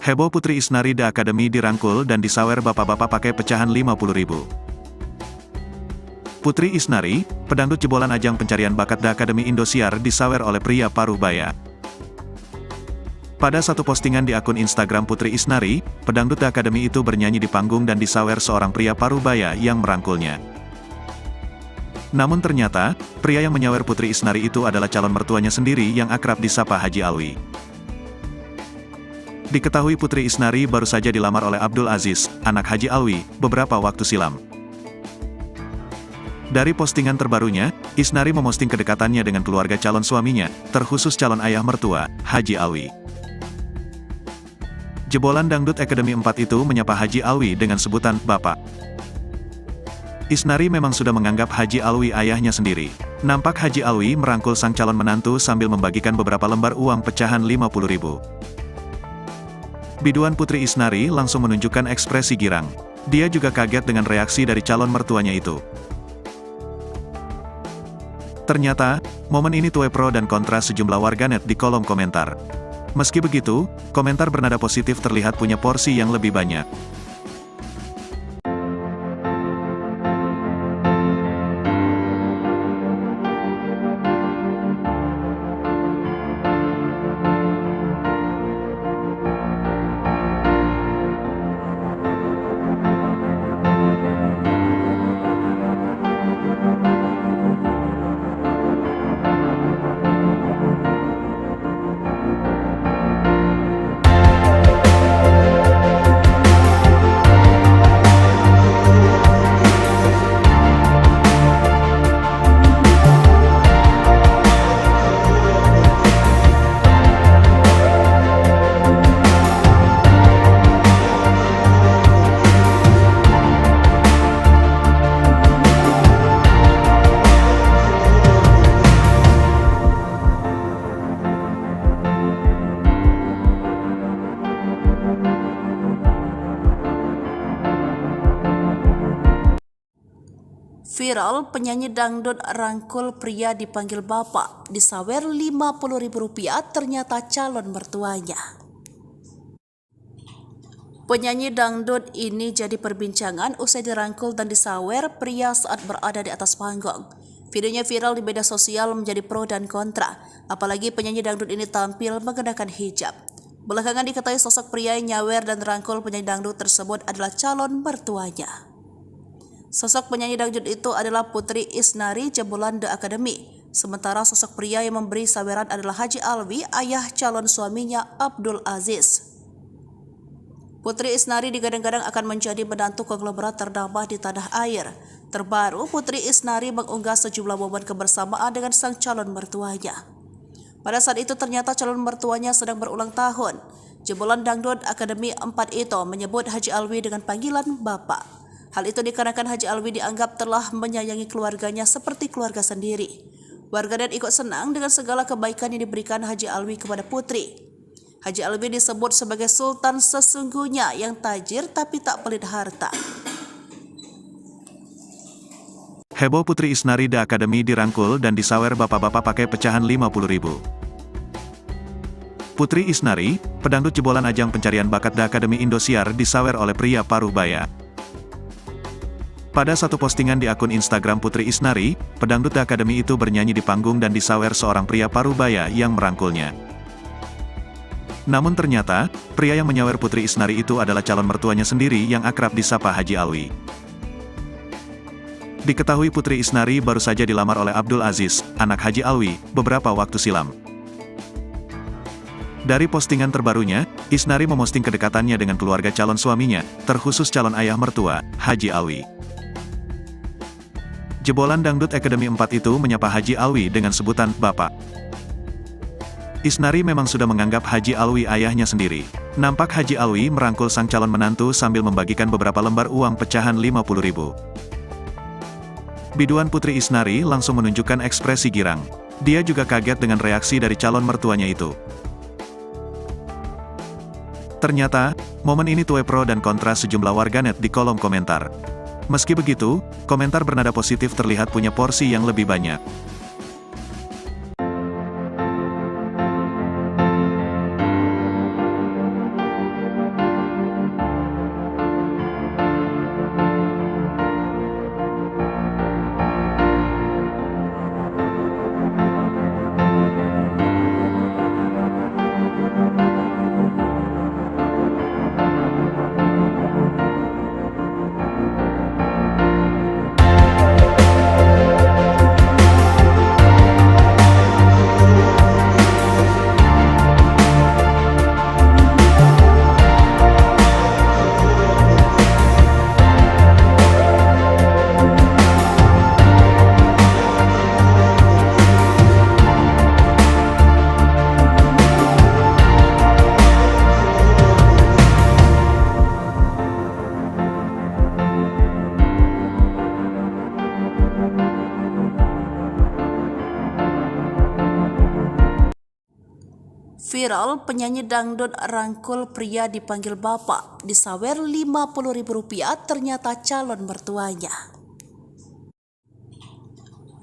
Heboh Putri Isnari The Academy dirangkul dan disawer bapak-bapak pakai pecahan 50.000. Putri Isnari, pedangdut jebolan ajang pencarian bakat The Academy Indosiar disawer oleh pria paruh baya. Pada satu postingan di akun Instagram Putri Isnari, pedangdut The Academy itu bernyanyi di panggung dan disawer seorang pria paruh baya yang merangkulnya. Namun ternyata, pria yang menyawer Putri Isnari itu adalah calon mertuanya sendiri yang akrab disapa Haji Alwi. Diketahui Putri Isnari baru saja dilamar oleh Abdul Aziz, anak Haji Alwi, beberapa waktu silam. Dari postingan terbarunya, Isnari memosting kedekatannya dengan keluarga calon suaminya, terkhusus calon ayah mertua, Haji Alwi. Jebolan Dangdut Academy 4 itu menyapa Haji Alwi dengan sebutan Bapak. Isnari memang sudah menganggap Haji Alwi ayahnya sendiri. Nampak Haji Alwi merangkul sang calon menantu sambil membagikan beberapa lembar uang pecahan 50.000. Biduan Putri Isnari langsung menunjukkan ekspresi girang. Dia juga kaget dengan reaksi dari calon mertuanya itu. Ternyata, momen ini tuai pro dan kontra sejumlah warganet di kolom komentar. Meski begitu, komentar bernada positif terlihat punya porsi yang lebih banyak. Viral, penyanyi dangdut rangkul pria dipanggil bapak, disawer Rp50.000 ternyata calon mertuanya. Penyanyi dangdut ini jadi perbincangan usai dirangkul dan disawer pria saat berada di atas panggung. Videonya viral di media sosial menjadi pro dan kontra, apalagi penyanyi dangdut ini tampil mengenakan hijab. Belakangan diketahui sosok pria yang nyawer dan rangkul penyanyi dangdut tersebut adalah calon mertuanya. Sosok penyanyi dangdut itu adalah Putri Isnari jebolan The Academy. Sementara sosok pria yang memberi saweran adalah Haji Alwi, ayah calon suaminya Abdul Aziz. Putri Isnari digadang-gadang akan menjadi menantu konglomerat ternama di tanah air. Terbaru, Putri Isnari mengunggah sejumlah momen kebersamaan dengan sang calon mertuanya. Pada saat itu ternyata calon mertuanya sedang berulang tahun. Jebolan Dangdut Akademi 4 itu menyebut Haji Alwi dengan panggilan Bapak. Hal itu dikarenakan Haji Alwi dianggap telah menyayangi keluarganya seperti keluarga sendiri. Warganet ikut senang dengan segala kebaikan yang diberikan Haji Alwi kepada Putri. Haji Alwi disebut sebagai sultan sesungguhnya yang tajir tapi tak pelit harta. Heboh Putri Isnari The Academy dirangkul dan disawer bapak-bapak pakai pecahan Rp50.000. Putri Isnari, pedangdut jebolan ajang pencarian bakat The Academy Indosiar disawer oleh pria paruh baya. Pada satu postingan di akun Instagram Putri Isnari, pedangdut The Academy itu bernyanyi di panggung dan disawer seorang pria paruh baya yang merangkulnya. Namun ternyata, pria yang menyawer Putri Isnari itu adalah calon mertuanya sendiri yang akrab disapa Haji Alwi. Diketahui Putri Isnari baru saja dilamar oleh Abdul Aziz, anak Haji Alwi, beberapa waktu silam. Dari postingan terbarunya, Isnari memosting kedekatannya dengan keluarga calon suaminya, terkhusus calon ayah mertua, Haji Alwi. Jebolan Dangdut Academy 4 itu menyapa Haji Alwi dengan sebutan Bapak. Isnari memang sudah menganggap Haji Alwi ayahnya sendiri. Nampak Haji Alwi merangkul sang calon menantu sambil membagikan beberapa lembar uang pecahan Rp50.000. Biduan Putri Isnari langsung menunjukkan ekspresi girang. Dia juga kaget dengan reaksi dari calon mertuanya itu. Ternyata, momen ini tuai pro dan kontra sejumlah warganet di kolom komentar. Meski begitu, komentar bernada positif terlihat punya porsi yang lebih banyak. Viral, penyanyi dangdut rangkul pria dipanggil bapak, disawer Rp50.000 ternyata calon mertuanya.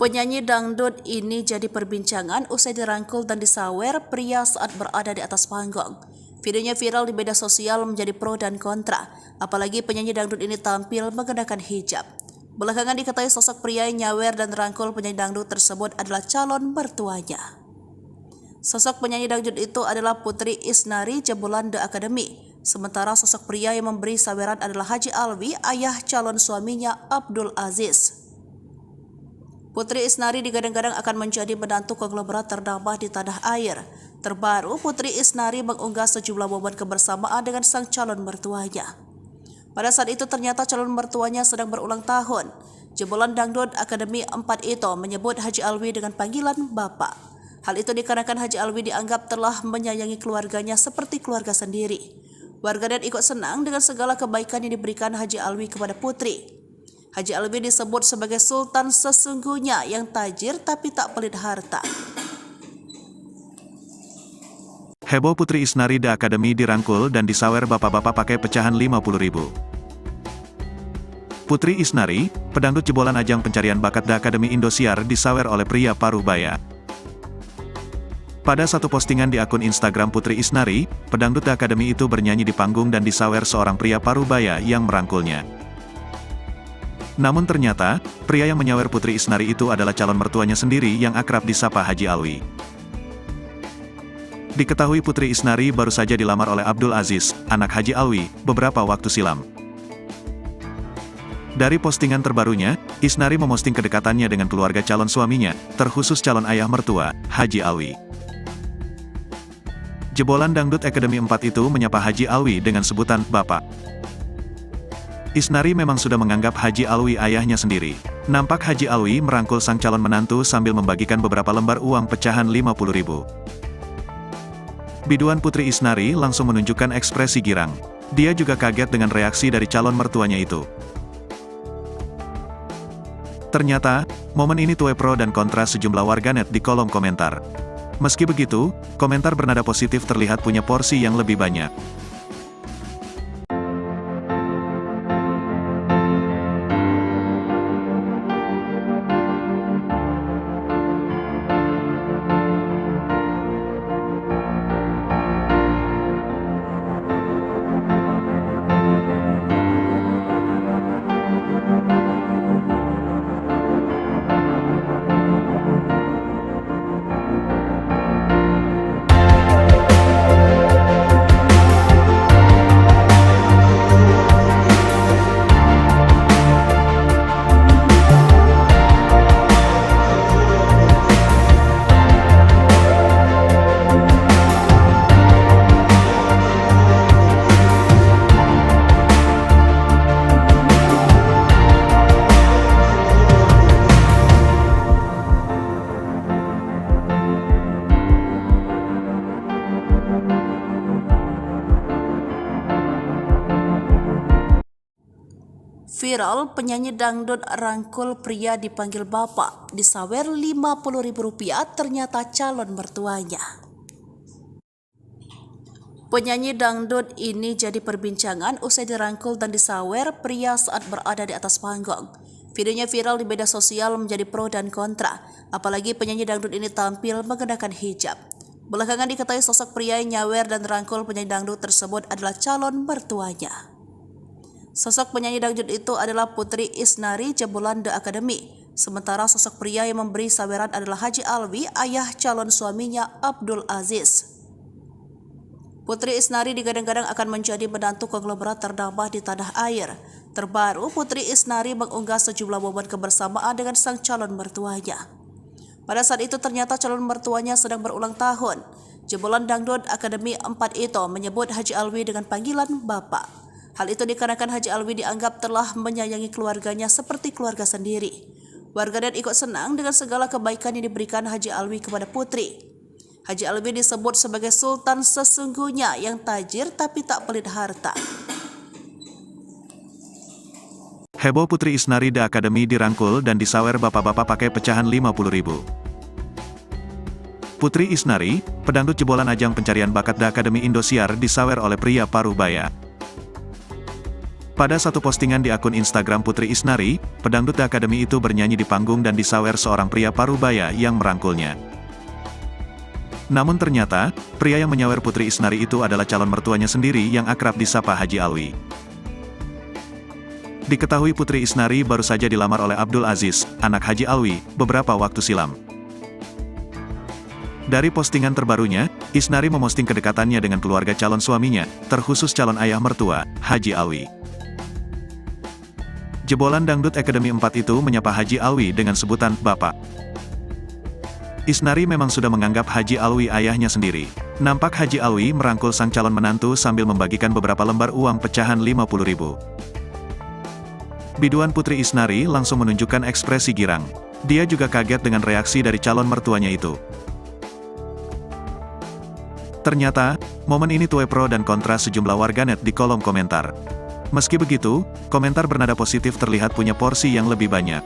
Penyanyi dangdut ini jadi perbincangan usai dirangkul dan disawer pria saat berada di atas panggung. Videonya viral di media sosial menjadi pro dan kontra, apalagi penyanyi dangdut ini tampil mengenakan hijab. Belakangan diketahui sosok pria yang nyawer dan rangkul penyanyi dangdut tersebut adalah calon mertuanya. Sosok penyanyi dangdut itu adalah Putri Isnari jebolan The Academy. Sementara sosok pria yang memberi saweran adalah Haji Alwi, ayah calon suaminya Abdul Aziz. Putri Isnari digadang-gadang akan menjadi menantu konglomerat ternama di tanah air. Terbaru, Putri Isnari mengunggah sejumlah momen kebersamaan dengan sang calon mertuanya. Pada saat itu ternyata calon mertuanya sedang berulang tahun. Jebolan Dangdut Akademi 4 itu menyebut Haji Alwi dengan panggilan Bapak. Hal itu dikarenakan Haji Alwi dianggap telah menyayangi keluarganya seperti keluarga sendiri. Warganet ikut senang dengan segala kebaikan yang diberikan Haji Alwi kepada Putri. Haji Alwi disebut sebagai sultan sesungguhnya yang tajir tapi tak pelit harta. Heboh Putri Isnari The Academy dirangkul dan disawer bapak-bapak pakai pecahan Rp50.000. Putri Isnari, pedangdut jebolan ajang pencarian bakat The Academy Indosiar disawer oleh pria paruh baya. Pada satu postingan di akun Instagram Putri Isnari, pedangdut The Academy itu bernyanyi di panggung dan disawer seorang pria paruh baya yang merangkulnya. Namun ternyata, pria yang menyawer Putri Isnari itu adalah calon mertuanya sendiri yang akrab disapa Haji Alwi. Diketahui Putri Isnari baru saja dilamar oleh Abdul Aziz, anak Haji Alwi, beberapa waktu silam. Dari postingan terbarunya, Isnari memosting kedekatannya dengan keluarga calon suaminya, terkhusus calon ayah mertua, Haji Alwi. Jebolan Dangdut Academy 4 itu menyapa Haji Alwi dengan sebutan Bapak. Isnari memang sudah menganggap Haji Alwi ayahnya sendiri. Nampak Haji Alwi merangkul sang calon menantu sambil membagikan beberapa lembar uang pecahan 50.000. Biduan Putri Isnari langsung menunjukkan ekspresi girang. Dia juga kaget dengan reaksi dari calon mertuanya itu. Ternyata, momen ini tuai pro dan kontra sejumlah warganet di kolom komentar. Meski begitu, komentar bernada positif terlihat punya porsi yang lebih banyak. Viral, penyanyi dangdut rangkul pria dipanggil bapak, disawer Rp50.000 ternyata calon mertuanya. Penyanyi dangdut ini jadi perbincangan usai dirangkul dan disawer pria saat berada di atas panggung. Videonya viral di media sosial menjadi pro dan kontra, apalagi penyanyi dangdut ini tampil mengenakan hijab. Belakangan diketahui sosok pria yang nyawer dan rangkul penyanyi dangdut tersebut adalah calon mertuanya. Sosok penyanyi dangdut itu adalah Putri Isnari jebolan The Academy. Sementara sosok pria yang memberi saweran adalah Haji Alwi, ayah calon suaminya Abdul Aziz. Putri Isnari digadang-gadang akan menjadi menantu konglomerat ternama di tanah air. Terbaru, Putri Isnari mengunggah sejumlah momen kebersamaan dengan sang calon mertuanya. Pada saat itu ternyata calon mertuanya sedang berulang tahun. Jebolan Dangdut Academy 4 itu menyebut Haji Alwi dengan panggilan Bapak. Hal itu dikarenakan Haji Alwi dianggap telah menyayangi keluarganya seperti keluarga sendiri. Warganet ikut senang dengan segala kebaikan yang diberikan Haji Alwi kepada Putri. Haji Alwi disebut sebagai sultan sesungguhnya yang tajir tapi tak pelit harta. Heboh Putri Isnari The Academy dirangkul dan disawer bapak-bapak pakai pecahan 50.000. Putri Isnari, pedangdut jebolan ajang pencarian bakat The Academy Indosiar disawer oleh pria paruh baya. Pada satu postingan di akun Instagram Putri Isnari, pedangdut The Academy itu bernyanyi di panggung dan disawer seorang pria paruh baya yang merangkulnya. Namun ternyata, pria yang menyawer Putri Isnari itu adalah calon mertuanya sendiri yang akrab disapa Haji Alwi. Diketahui Putri Isnari baru saja dilamar oleh Abdul Aziz, anak Haji Alwi, beberapa waktu silam. Dari postingan terbarunya, Isnari memosting kedekatannya dengan keluarga calon suaminya, terkhusus calon ayah mertua, Haji Alwi. Jebolan Dangdut Academy 4 itu menyapa Haji Alwi dengan sebutan Bapak. Isnari memang sudah menganggap Haji Alwi ayahnya sendiri. Nampak Haji Alwi merangkul sang calon menantu sambil membagikan beberapa lembar uang pecahan 50.000. Biduan Putri Isnari langsung menunjukkan ekspresi girang. Dia juga kaget dengan reaksi dari calon mertuanya itu. Ternyata, momen ini tuai pro dan kontra sejumlah warganet di kolom komentar. Meski begitu, komentar bernada positif terlihat punya porsi yang lebih banyak.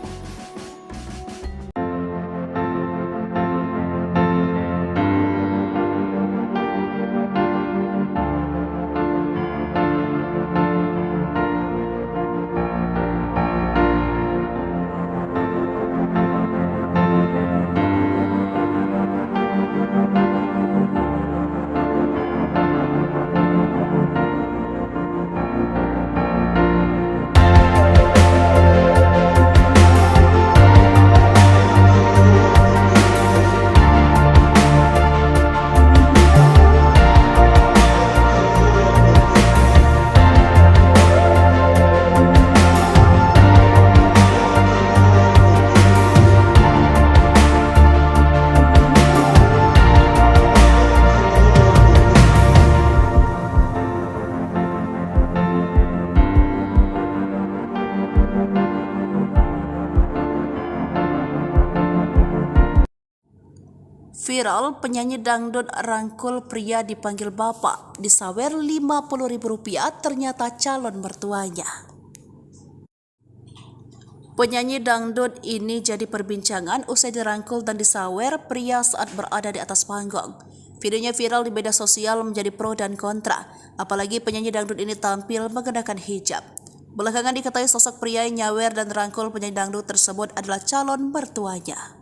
Viral, penyanyi dangdut rangkul pria dipanggil bapak, disawer Rp50.000 ternyata calon mertuanya. Penyanyi dangdut ini jadi perbincangan usai dirangkul dan disawer pria saat berada di atas panggung. Videonya viral di media sosial menjadi pro dan kontra, apalagi penyanyi dangdut ini tampil mengenakan hijab. Belakangan diketahui sosok pria yang nyawer dan rangkul penyanyi dangdut tersebut adalah calon mertuanya.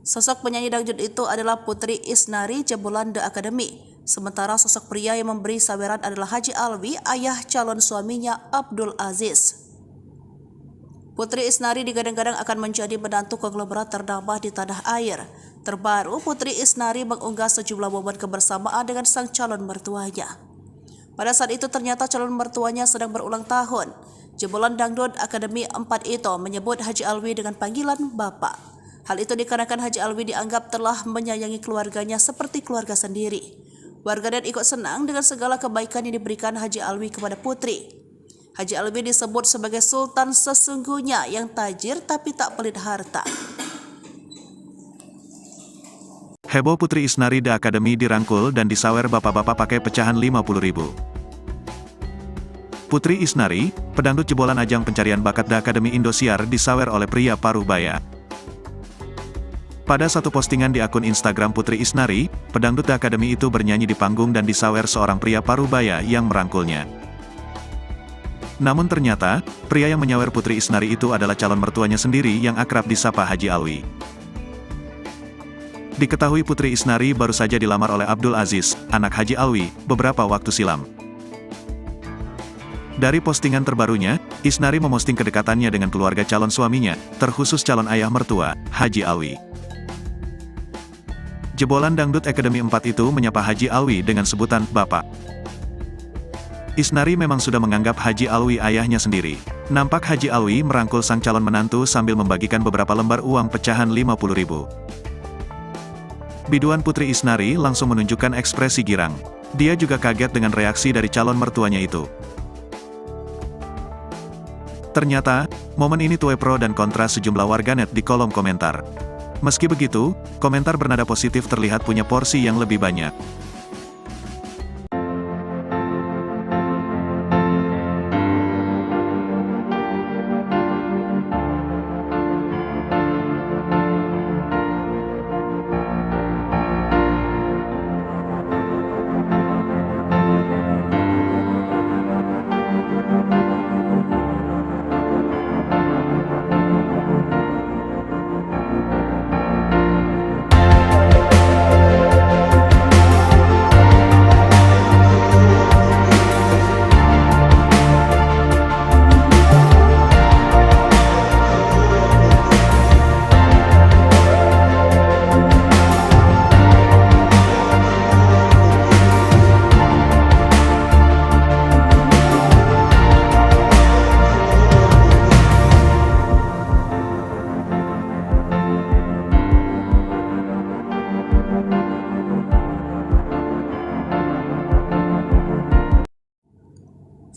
Sosok penyanyi dangdut itu adalah Putri Isnari jebolan The Academy. Sementara sosok pria yang memberi saweran adalah Haji Alwi, ayah calon suaminya Abdul Aziz. Putri Isnari digadang-gadang akan menjadi menantu konglomerat ternama di tanah air. Terbaru, Putri Isnari mengunggah sejumlah momen kebersamaan dengan sang calon mertuanya. Pada saat itu ternyata calon mertuanya sedang berulang tahun. Jebolan Dangdut Akademi 4 itu menyebut Haji Alwi dengan panggilan Bapak. Hal itu dikarenakan Haji Alwi dianggap telah menyayangi keluarganya seperti keluarga sendiri. Warganet ikut senang dengan segala kebaikan yang diberikan Haji Alwi kepada Putri. Haji Alwi disebut sebagai sultan sesungguhnya yang tajir tapi tak pelit harta. Heboh Putri Isnari The Academy dirangkul dan disawer bapak-bapak pakai pecahan Rp50.000. Putri Isnari, pedangdut jebolan ajang pencarian bakat The Academy Indosiar disawer oleh pria paruh baya. Pada satu postingan di akun Instagram Putri Isnari, pedangdut The Academy itu bernyanyi di panggung dan disawer seorang pria paruh baya yang merangkulnya. Namun ternyata, pria yang menyawer Putri Isnari itu adalah calon mertuanya sendiri yang akrab disapa Haji Alwi. Diketahui Putri Isnari baru saja dilamar oleh Abdul Aziz, anak Haji Alwi, beberapa waktu silam. Dari postingan terbarunya, Isnari memosting kedekatannya dengan keluarga calon suaminya, terkhusus calon ayah mertua, Haji Alwi. Jebolan Dangdut Academy 4 itu menyapa Haji Alwi dengan sebutan Bapak. Isnari memang sudah menganggap Haji Alwi ayahnya sendiri. Nampak Haji Alwi merangkul sang calon menantu sambil membagikan beberapa lembar uang pecahan Rp50.000. Biduan Putri Isnari langsung menunjukkan ekspresi girang. Dia juga kaget dengan reaksi dari calon mertuanya itu. Ternyata, momen ini tuai pro dan kontra sejumlah warganet di kolom komentar. Meski begitu, komentar bernada positif terlihat punya porsi yang lebih banyak.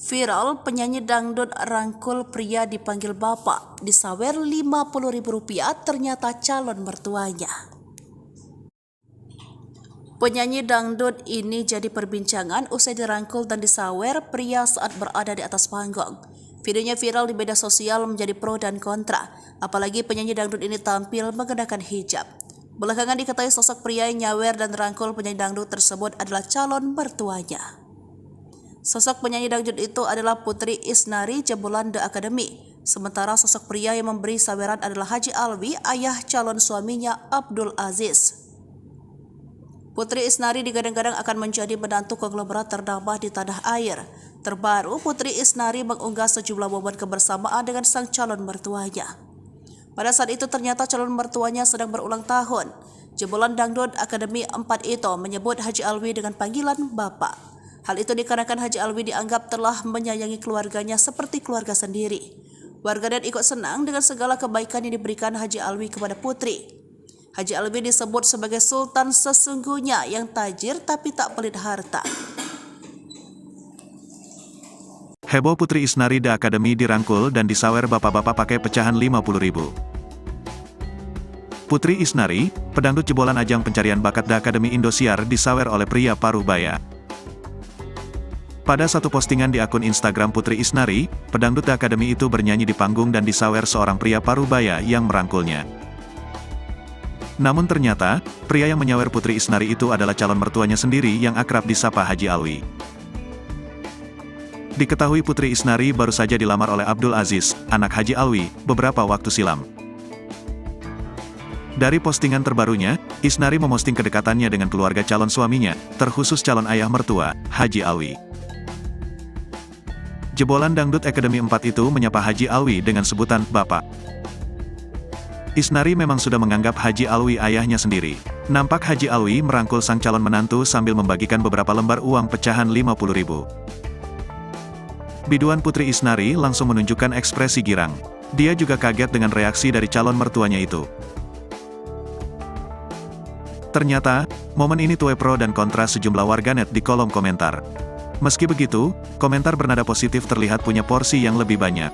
Viral, penyanyi dangdut rangkul pria dipanggil bapak, disawer Rp50.000 ternyata calon mertuanya. Penyanyi dangdut ini jadi perbincangan usai dirangkul dan disawer pria saat berada di atas panggung. Videonya viral di media sosial menjadi pro dan kontra, apalagi penyanyi dangdut ini tampil mengenakan hijab. Belakangan diketahui sosok pria yang nyawer dan rangkul penyanyi dangdut tersebut adalah calon mertuanya. Sosok penyanyi dangdut itu adalah Putri Isnari jebolan The Academy. Sementara sosok pria yang memberi saweran adalah Haji Alwi, ayah calon suaminya Abdul Aziz. Putri Isnari digadang-gadang akan menjadi menantu konglomerat ternama di tanah air. Terbaru, Putri Isnari mengunggah sejumlah momen kebersamaan dengan sang calon mertuanya. Pada saat itu ternyata calon mertuanya sedang berulang tahun. Jebolan Dangdut Akademi 4 itu menyebut Haji Alwi dengan panggilan Bapak. Hal itu dikarenakan Haji Alwi dianggap telah menyayangi keluarganya seperti keluarga sendiri. Warganet ikut senang dengan segala kebaikan yang diberikan Haji Alwi kepada Putri. Haji Alwi disebut sebagai sultan sesungguhnya yang tajir tapi tak pelit harta. Heboh Putri Isnari The Academy dirangkul dan disawer bapak-bapak pakai pecahan Rp50.000. Putri Isnari, pedangdut jebolan ajang pencarian bakat The Academy Indosiar disawer oleh pria paruh baya. Pada satu postingan di akun Instagram Putri Isnari, pedangdut The Academy itu bernyanyi di panggung dan disawer seorang pria paruh baya yang merangkulnya. Namun ternyata, pria yang menyawer Putri Isnari itu adalah calon mertuanya sendiri yang akrab disapa Haji Alwi. Diketahui Putri Isnari baru saja dilamar oleh Abdul Aziz, anak Haji Alwi, beberapa waktu silam. Dari postingan terbarunya, Isnari memosting kedekatannya dengan keluarga calon suaminya, terkhusus calon ayah mertua, Haji Alwi. Jebolan Dangdut Academy 4 itu menyapa Haji Alwi dengan sebutan Bapak. Isnari memang sudah menganggap Haji Alwi ayahnya sendiri. Nampak Haji Alwi merangkul sang calon menantu sambil membagikan beberapa lembar uang pecahan 50.000. Biduan Putri Isnari langsung menunjukkan ekspresi girang. Dia juga kaget dengan reaksi dari calon mertuanya itu. Ternyata, momen ini tuai pro dan kontra sejumlah warganet di kolom komentar. Meski begitu, komentar bernada positif terlihat punya porsi yang lebih banyak.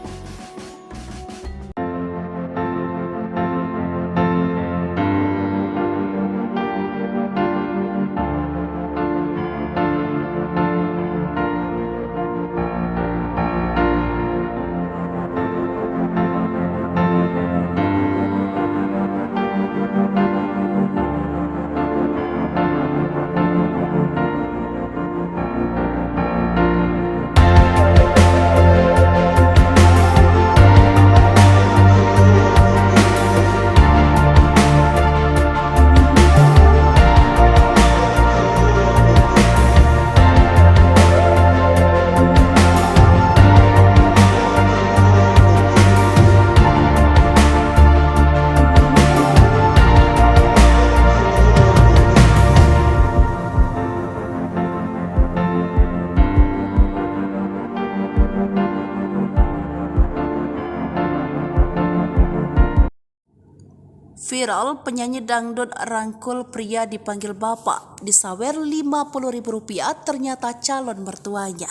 Viral, penyanyi dangdut rangkul pria dipanggil bapak, disawer Rp50.000 ternyata calon mertuanya.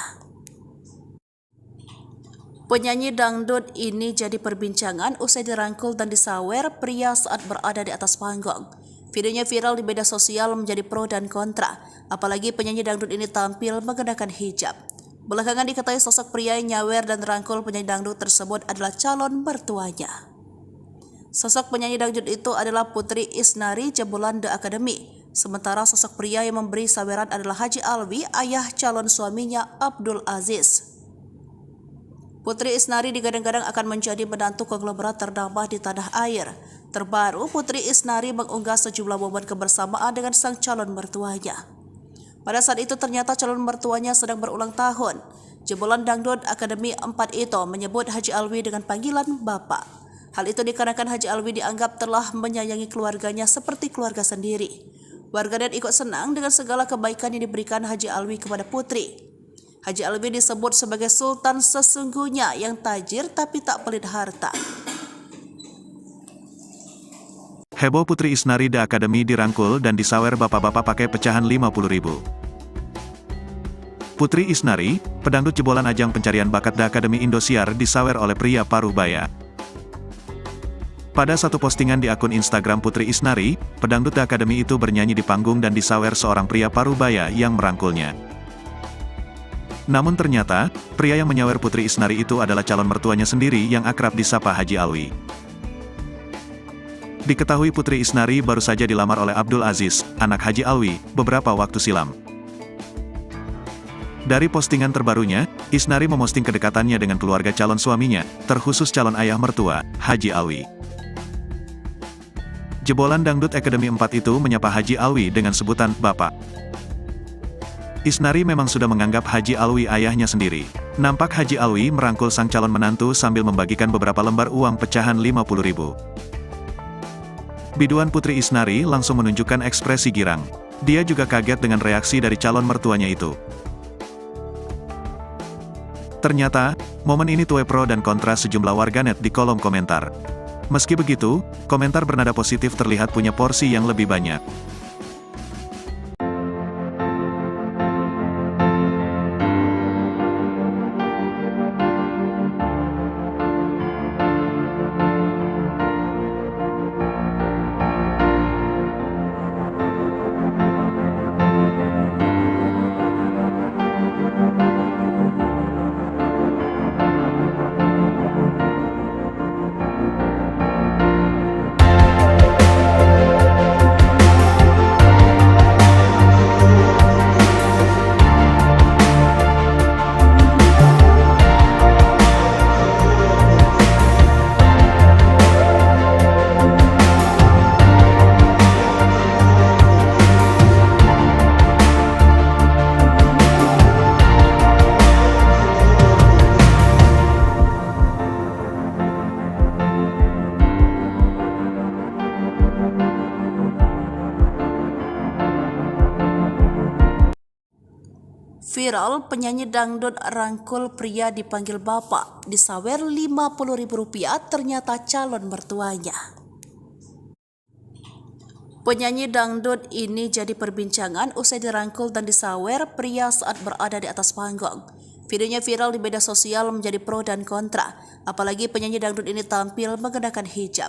Penyanyi dangdut ini jadi perbincangan usai dirangkul dan disawer pria saat berada di atas panggung. Videonya viral di media sosial menjadi pro dan kontra, apalagi penyanyi dangdut ini tampil mengenakan hijab. Belakangan diketahui sosok pria yang nyawer dan rangkul penyanyi dangdut tersebut adalah calon mertuanya. Sosok penyanyi dangdut itu adalah Putri Isnari jebolan The Academy. Sementara sosok pria yang memberi saweran adalah Haji Alwi, ayah calon suaminya Abdul Aziz. Putri Isnari digadang-gadang akan menjadi menantu konglomerat ternama di tanah air. Terbaru, Putri Isnari mengunggah sejumlah momen kebersamaan dengan sang calon mertuanya. Pada saat itu ternyata calon mertuanya sedang berulang tahun. Jebolan Dangdut Academy 4 itu menyebut Haji Alwi dengan panggilan Bapak. Hal itu dikarenakan Haji Alwi dianggap telah menyayangi keluarganya seperti keluarga sendiri. Warganet ikut senang dengan segala kebaikan yang diberikan Haji Alwi kepada Putri. Haji Alwi disebut sebagai sultan sesungguhnya yang tajir tapi tak pelit harta. Heboh Putri Isnari The Academy dirangkul dan disawer bapak-bapak pakai pecahan 50.000. Putri Isnari, pedangdut jebolan ajang pencarian bakat The Academy Indosiar disawer oleh pria paruh baya. Pada satu postingan di akun Instagram Putri Isnari, pedangdut The Academy itu bernyanyi di panggung dan disawer seorang pria paruh baya yang merangkulnya. Namun ternyata, pria yang menyawer Putri Isnari itu adalah calon mertuanya sendiri yang akrab disapa Haji Alwi. Diketahui Putri Isnari baru saja dilamar oleh Abdul Aziz, anak Haji Alwi, beberapa waktu silam. Dari postingan terbarunya, Isnari memosting kedekatannya dengan keluarga calon suaminya, terkhusus calon ayah mertua, Haji Alwi. Jebolan Dangdut Academy 4 itu menyapa Haji Alwi dengan sebutan Bapak. Isnari memang sudah menganggap Haji Alwi ayahnya sendiri. Nampak Haji Alwi merangkul sang calon menantu sambil membagikan beberapa lembar uang pecahan 50.000. Biduan Putri Isnari langsung menunjukkan ekspresi girang. Dia juga kaget dengan reaksi dari calon mertuanya itu. Ternyata, momen ini tuai pro dan kontra sejumlah warganet di kolom komentar. Meski begitu, komentar bernada positif terlihat punya porsi yang lebih banyak. Viral, penyanyi dangdut rangkul pria dipanggil bapak, disawer Rp50.000 ternyata calon mertuanya. Penyanyi dangdut ini jadi perbincangan usai dirangkul dan disawer pria saat berada di atas panggung. Videonya viral di media sosial menjadi pro dan kontra, apalagi penyanyi dangdut ini tampil mengenakan hijab.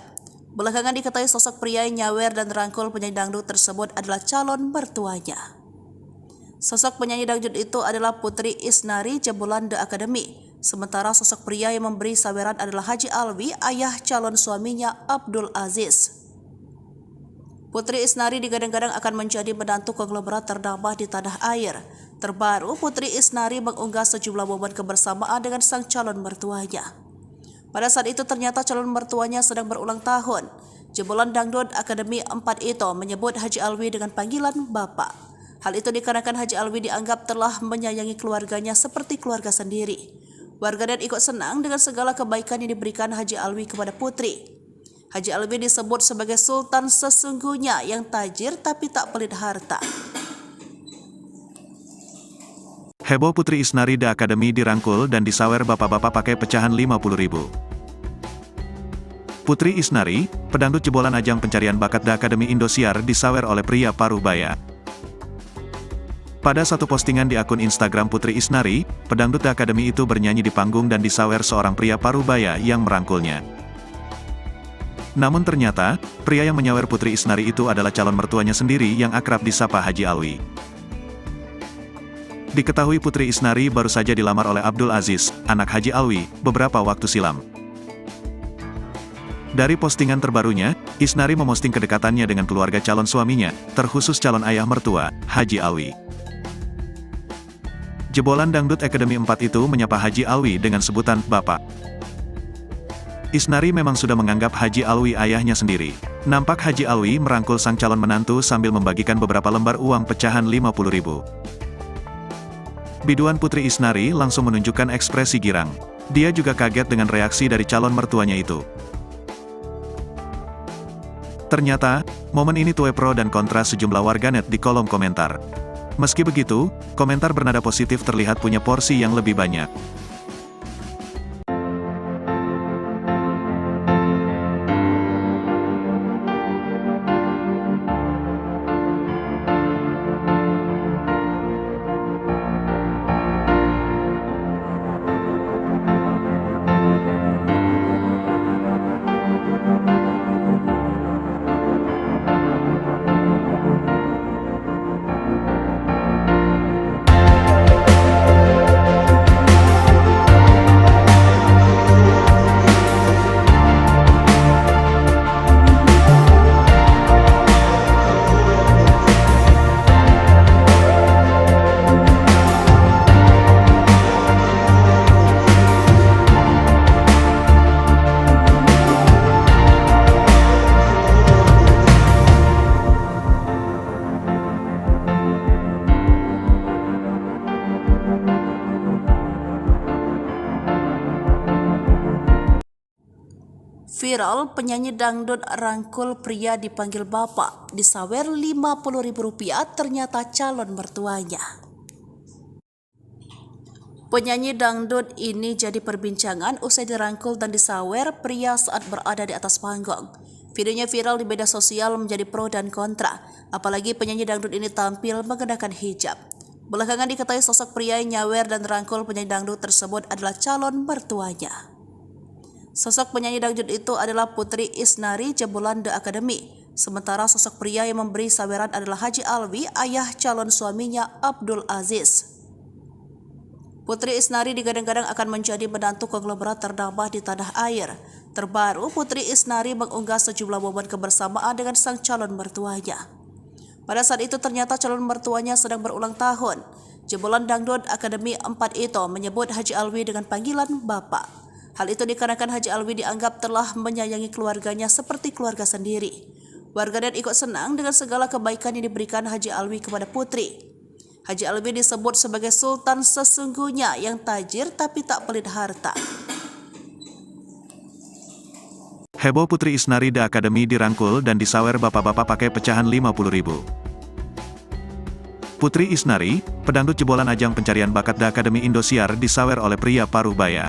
Belakangan diketahui sosok pria yang nyawer dan rangkul penyanyi dangdut tersebut adalah calon mertuanya. Sosok penyanyi dangdut itu adalah Putri Isnari jebolan The Academy. Sementara sosok pria yang memberi saweran adalah Haji Alwi, ayah calon suaminya Abdul Aziz. Putri Isnari digadang-gadang akan menjadi menantu konglomerat ternama di tanah air. Terbaru, Putri Isnari mengunggah sejumlah momen kebersamaan dengan sang calon mertuanya. Pada saat itu ternyata calon mertuanya sedang berulang tahun. Jebolan Dangdut Academy 4 itu menyebut Haji Alwi dengan panggilan Bapak. Hal itu dikarenakan Haji Alwi dianggap telah menyayangi keluarganya seperti keluarga sendiri. Warganet ikut senang dengan segala kebaikan yang diberikan Haji Alwi kepada Putri. Haji Alwi disebut sebagai sultan sesungguhnya yang tajir tapi tak pelit harta. Heboh Putri Isnari The Academy dirangkul dan disawer bapak-bapak pakai pecahan Rp50.000. Putri Isnari, pedangdut jebolan ajang pencarian bakat The Academy Indosiar disawer oleh pria paruh baya. Pada satu postingan di akun Instagram Putri Isnari, pedangdut The Academy itu bernyanyi di panggung dan disawer seorang pria paruh baya yang merangkulnya. Namun ternyata, pria yang menyawer Putri Isnari itu adalah calon mertuanya sendiri yang akrab disapa Haji Alwi. Diketahui Putri Isnari baru saja dilamar oleh Abdul Aziz, anak Haji Alwi, beberapa waktu silam. Dari postingan terbarunya, Isnari memosting kedekatannya dengan keluarga calon suaminya, terkhusus calon ayah mertua, Haji Alwi. Jebolan Dangdut Academy 4 itu menyapa Haji Alwi dengan sebutan Bapak. Isnari memang sudah menganggap Haji Alwi ayahnya sendiri. Nampak Haji Alwi merangkul sang calon menantu sambil membagikan beberapa lembar uang pecahan Rp50.000. Biduan Putri Isnari langsung menunjukkan ekspresi girang. Dia juga kaget dengan reaksi dari calon mertuanya itu. Ternyata, momen ini tuai pro dan kontra sejumlah warganet di kolom komentar. Meski begitu, komentar bernada positif terlihat punya porsi yang lebih banyak. Viral, penyanyi dangdut rangkul pria dipanggil bapak, disawer Rp50.000 ternyata calon mertuanya. Penyanyi dangdut ini jadi perbincangan usai dirangkul dan disawer pria saat berada di atas panggung. Videonya viral di media sosial menjadi pro dan kontra, apalagi penyanyi dangdut ini tampil mengenakan hijab. Belakangan diketahui sosok pria yang nyawer dan rangkul penyanyi dangdut tersebut adalah calon mertuanya. Sosok penyanyi dangdut itu adalah Putri Isnari jebolan The Academy. Sementara sosok pria yang memberi saweran adalah Haji Alwi, ayah calon suaminya Abdul Aziz. Putri Isnari digadang-gadang akan menjadi menantu konglomerat ternama di tanah air. Terbaru, Putri Isnari mengunggah sejumlah momen kebersamaan dengan sang calon mertuanya. Pada saat itu ternyata calon mertuanya sedang berulang tahun. Jebolan Dangdut Academy 4 itu menyebut Haji Alwi dengan panggilan Bapak. Hal itu dikarenakan Haji Alwi dianggap telah menyayangi keluarganya seperti keluarga sendiri. Warganet ikut senang dengan segala kebaikan yang diberikan Haji Alwi kepada Putri. Haji Alwi disebut sebagai sultan sesungguhnya yang tajir tapi tak pelit harta. Heboh Putri Isnari The Academy dirangkul dan disawer bapak-bapak pakai pecahan Rp50.000. Putri Isnari, pedangdut jebolan ajang pencarian bakat The Academy Indosiar disawer oleh pria paruh baya.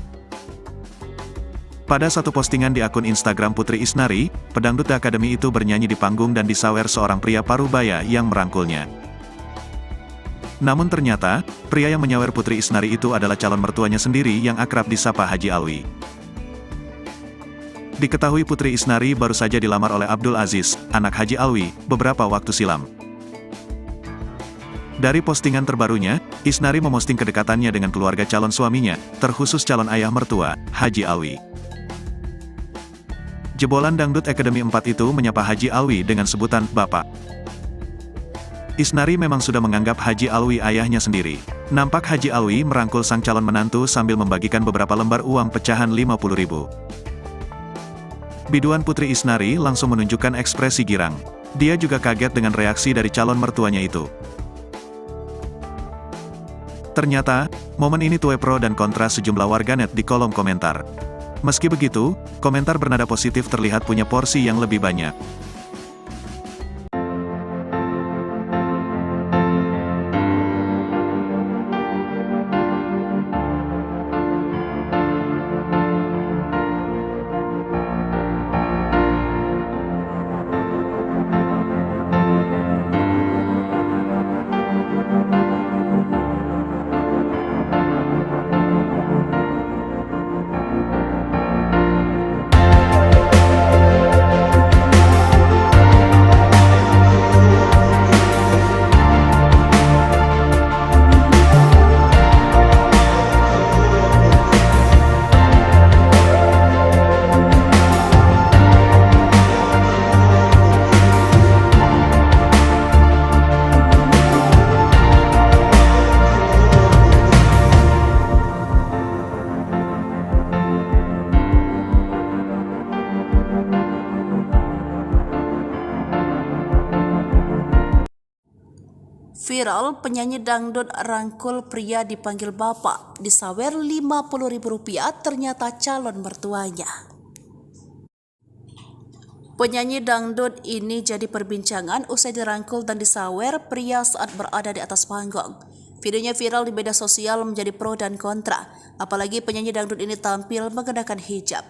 Pada satu postingan di akun Instagram Putri Isnari, pedangdut The Academy itu bernyanyi di panggung dan disawer seorang pria paruh baya yang merangkulnya. Namun ternyata, pria yang menyawer Putri Isnari itu adalah calon mertuanya sendiri yang akrab disapa Haji Alwi. Diketahui Putri Isnari baru saja dilamar oleh Abdul Aziz, anak Haji Alwi, beberapa waktu silam. Dari postingan terbarunya, Isnari memosting kedekatannya dengan keluarga calon suaminya, terkhusus calon ayah mertua, Haji Alwi. Jebolan Dangdut Academy 4 itu menyapa Haji Alwi dengan sebutan Bapak. Isnari memang sudah menganggap Haji Alwi ayahnya sendiri. Nampak Haji Alwi merangkul sang calon menantu sambil membagikan beberapa lembar uang pecahan 50.000. Biduan Putri Isnari langsung menunjukkan ekspresi girang. Dia juga kaget dengan reaksi dari calon mertuanya itu. Ternyata, momen ini tuai pro dan kontra sejumlah warganet di kolom komentar. Meski begitu, komentar bernada positif terlihat punya porsi yang lebih banyak. Viral, penyanyi dangdut rangkul pria dipanggil bapak, disawer Rp50.000 ternyata calon mertuanya. Penyanyi dangdut ini jadi perbincangan usai dirangkul dan disawer pria saat berada di atas panggung. Videonya viral di media sosial menjadi pro dan kontra, apalagi penyanyi dangdut ini tampil mengenakan hijab.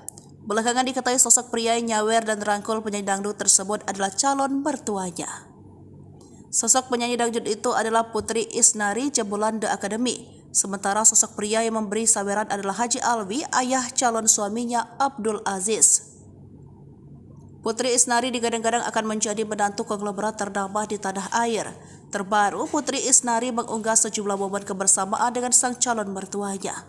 Belakangan diketahui sosok pria yang nyawer dan rangkul penyanyi dangdut tersebut adalah calon mertuanya. Sosok penyanyi dangdut itu adalah Putri Isnari jebolan The Academy. Sementara sosok pria yang memberi saweran adalah Haji Alwi, ayah calon suaminya Abdul Aziz. Putri Isnari digadang-gadang akan menjadi menantu konglomerat ternama di tanah air. Terbaru, Putri Isnari mengunggah sejumlah momen kebersamaan dengan sang calon mertuanya.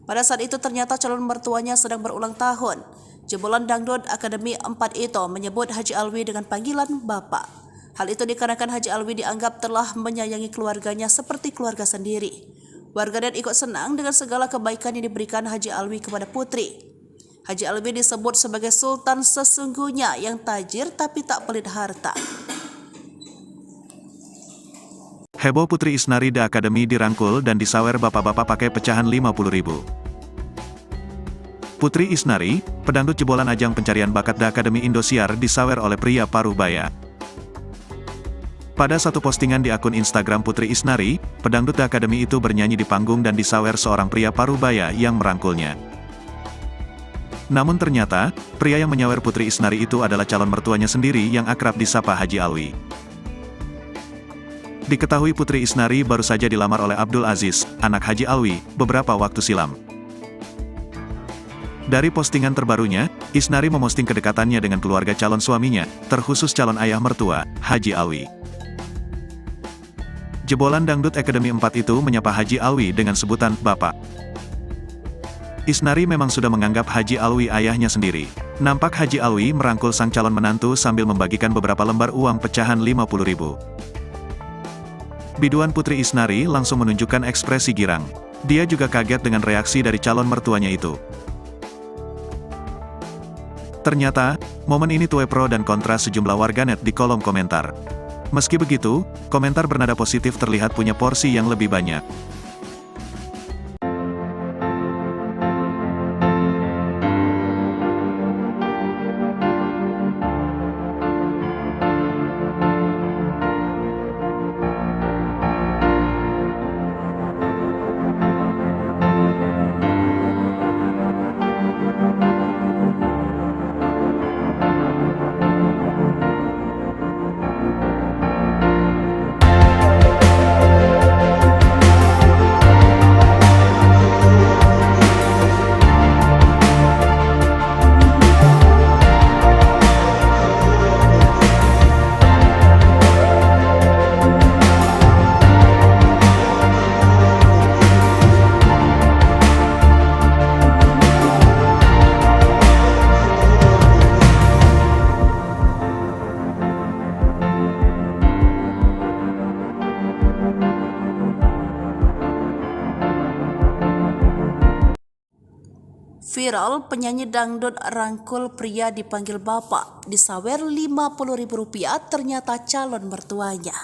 Pada saat itu ternyata calon mertuanya sedang berulang tahun. Jebolan Dangdut Academy 4 itu menyebut Haji Alwi dengan panggilan Bapak. Hal itu dikarenakan Haji Alwi dianggap telah menyayangi keluarganya seperti keluarga sendiri. Warganet ikut senang dengan segala kebaikan yang diberikan Haji Alwi kepada Putri. Haji Alwi disebut sebagai sultan sesungguhnya yang tajir tapi tak pelit harta. Heboh Putri Isnari The Academy dirangkul dan disawer bapak-bapak pakai pecahan 50.000. Putri Isnari, pedangdut jebolan ajang pencarian bakat The Academy Indosiar disawer oleh pria paruh baya. Pada satu postingan di akun Instagram Putri Isnari, pedangdut The Academy itu bernyanyi di panggung dan disawer seorang pria paruh baya yang merangkulnya. Namun ternyata, pria yang menyawer Putri Isnari itu adalah calon mertuanya sendiri yang akrab disapa Haji Alwi. Diketahui Putri Isnari baru saja dilamar oleh Abdul Aziz, anak Haji Alwi, beberapa waktu silam. Dari postingan terbarunya, Isnari memosting kedekatannya dengan keluarga calon suaminya, terkhusus calon ayah mertua, Haji Alwi. Jebolan Dangdut Academy 4 itu menyapa Haji Alwi dengan sebutan Bapak. Isnari memang sudah menganggap Haji Alwi ayahnya sendiri. Nampak Haji Alwi merangkul sang calon menantu sambil membagikan beberapa lembar uang pecahan 50.000. Biduan Putri Isnari langsung menunjukkan ekspresi girang. Dia juga kaget dengan reaksi dari calon mertuanya itu. Ternyata, momen ini tuai pro dan kontra sejumlah warganet di kolom komentar. Meski begitu, komentar bernada positif terlihat punya porsi yang lebih banyak. Viral, penyanyi dangdut rangkul pria dipanggil bapak, disawer Rp50.000 ternyata calon mertuanya.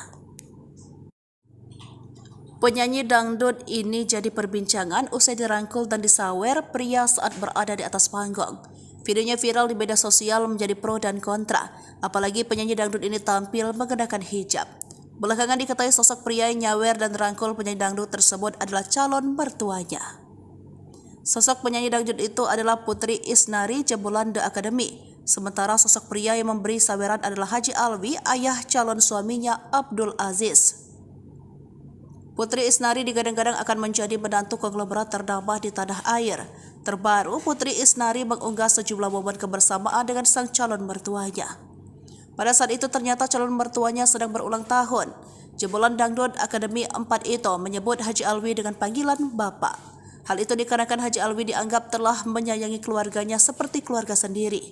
Penyanyi dangdut ini jadi perbincangan usai dirangkul dan disawer pria saat berada di atas panggung. Videonya viral di media sosial menjadi pro dan kontra, apalagi penyanyi dangdut ini tampil mengenakan hijab. Belakangan diketahui sosok pria yang nyawer dan rangkul penyanyi dangdut tersebut adalah calon mertuanya. Sosok penyanyi dangdut itu adalah Putri Isnari jebolan The Academy. Sementara sosok pria yang memberi saweran adalah Haji Alwi, ayah calon suaminya Abdul Aziz. Putri Isnari digadang-gadang akan menjadi menantu konglomerat ternama di tanah air. Terbaru, Putri Isnari mengunggah sejumlah momen kebersamaan dengan sang calon mertuanya. Pada saat itu ternyata calon mertuanya sedang berulang tahun. Jebolan Dangdut Akademi 4 itu menyebut Haji Alwi dengan panggilan Bapak. Hal itu dikarenakan Haji Alwi dianggap telah menyayangi keluarganya seperti keluarga sendiri.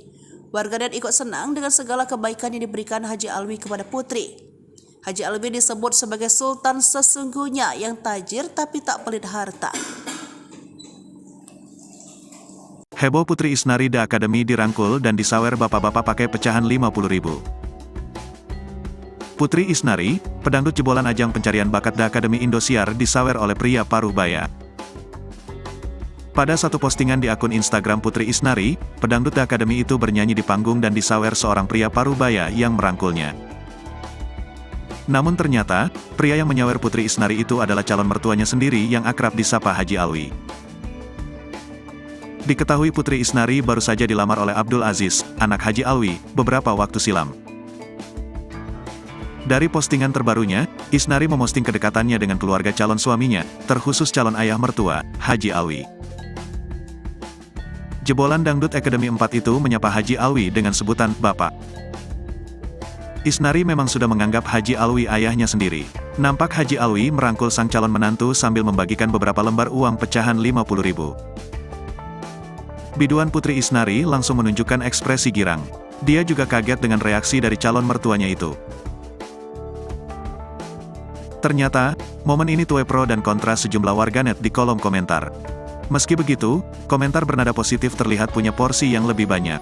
Warganet ikut senang dengan segala kebaikan yang diberikan Haji Alwi kepada Putri. Haji Alwi disebut sebagai sultan sesungguhnya yang tajir tapi tak pelit harta. Heboh Putri Isnari The Academy dirangkul dan disawer bapak-bapak pakai pecahan Rp50.000. Putri Isnari, pedangdut jebolan ajang pencarian bakat The Academy Indosiar disawer oleh pria paruh baya. Pada satu postingan di akun Instagram Putri Isnari, pedangdut The Academy itu bernyanyi di panggung dan disawer seorang pria paruh baya yang merangkulnya. Namun ternyata, pria yang menyawer Putri Isnari itu adalah calon mertuanya sendiri yang akrab disapa Haji Alwi. Diketahui Putri Isnari baru saja dilamar oleh Abdul Aziz, anak Haji Alwi, beberapa waktu silam. Dari postingan terbarunya, Isnari memosting kedekatannya dengan keluarga calon suaminya, terkhusus calon ayah mertua, Haji Alwi. Jebolan Dangdut Academy 4 itu menyapa Haji Alwi dengan sebutan Bapak. Isnari memang sudah menganggap Haji Alwi ayahnya sendiri. Nampak Haji Alwi merangkul sang calon menantu sambil membagikan beberapa lembar uang pecahan Rp50.000. Biduan Putri Isnari langsung menunjukkan ekspresi girang. Dia juga kaget dengan reaksi dari calon mertuanya itu. Ternyata, momen ini tuai pro dan kontra sejumlah warganet di kolom komentar. Meski begitu, komentar bernada positif terlihat punya porsi yang lebih banyak.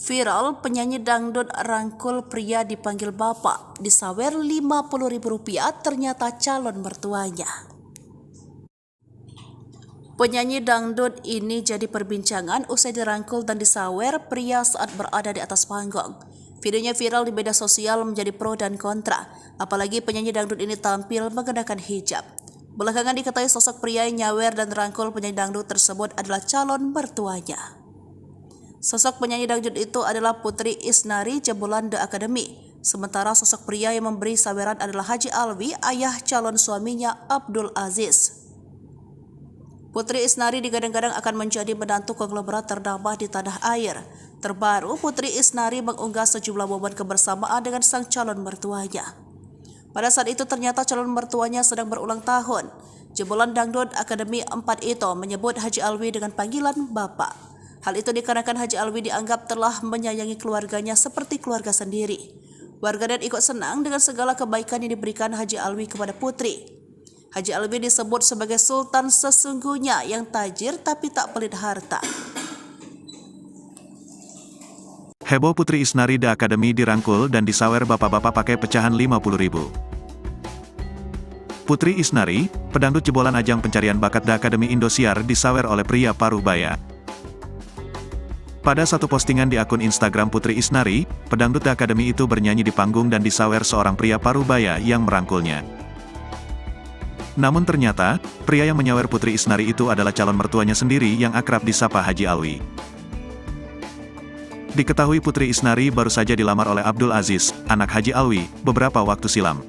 Viral, penyanyi dangdut rangkul pria dipanggil bapak, disawer Rp50.000 ternyata calon mertuanya. Penyanyi dangdut ini jadi perbincangan usai dirangkul dan disawer pria saat berada di atas panggung. Videonya viral di media sosial menjadi pro dan kontra, apalagi penyanyi dangdut ini tampil mengenakan hijab. Belakangan diketahui sosok pria yang nyawer dan rangkul penyanyi dangdut tersebut adalah calon mertuanya. Sosok penyanyi dangdut itu adalah Putri Isnari jebolan The Academy. Sementara sosok pria yang memberi saweran adalah Haji Alwi, ayah calon suaminya Abdul Aziz. Putri Isnari digadang-gadang akan menjadi menantu konglomerat ternama di tanah air. Terbaru, Putri Isnari mengunggah sejumlah momen kebersamaan dengan sang calon mertuanya. Pada saat itu ternyata calon mertuanya sedang berulang tahun. Jebolan Dangdut Akademi 4 itu menyebut Haji Alwi dengan panggilan Bapak. Hal itu dikarenakan Haji Alwi dianggap telah menyayangi keluarganya seperti keluarga sendiri. Warganet ikut senang dengan segala kebaikan yang diberikan Haji Alwi kepada Putri. Haji Alwi disebut sebagai sultan sesungguhnya yang tajir tapi tak pelit harta. Heboh Putri Isnari The Academy dirangkul dan disawer bapak-bapak pakai pecahan Rp50.000. Putri Isnari, pedangdut jebolan ajang pencarian bakat The Academy Indosiar disawer oleh pria paruh baya. Pada satu postingan di akun Instagram Putri Isnari, pedangdut The Academy itu bernyanyi di panggung dan disawer seorang pria paruh baya yang merangkulnya. Namun ternyata, pria yang menyawer Putri Isnari itu adalah calon mertuanya sendiri yang akrab disapa Haji Alwi. Diketahui Putri Isnari baru saja dilamar oleh Abdul Aziz, anak Haji Alwi, beberapa waktu silam.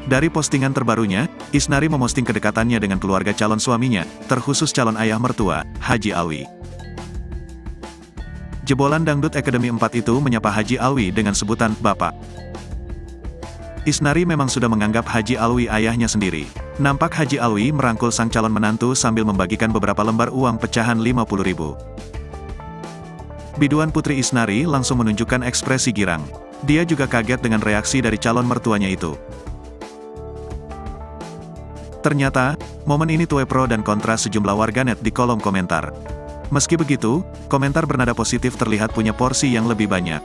Dari postingan terbarunya, Isnari memosting kedekatannya dengan keluarga calon suaminya, terkhusus calon ayah mertua, Haji Alwi. Jebolan Dangdut Academy 4 itu menyapa Haji Alwi dengan sebutan Bapak. Isnari memang sudah menganggap Haji Alwi ayahnya sendiri. Nampak Haji Alwi merangkul sang calon menantu sambil membagikan beberapa lembar uang pecahan 50.000. Biduan Putri Isnari langsung menunjukkan ekspresi girang. Dia juga kaget dengan reaksi dari calon mertuanya itu. Ternyata, momen ini tuai pro dan kontra sejumlah warganet di kolom komentar. Meski begitu, komentar bernada positif terlihat punya porsi yang lebih banyak.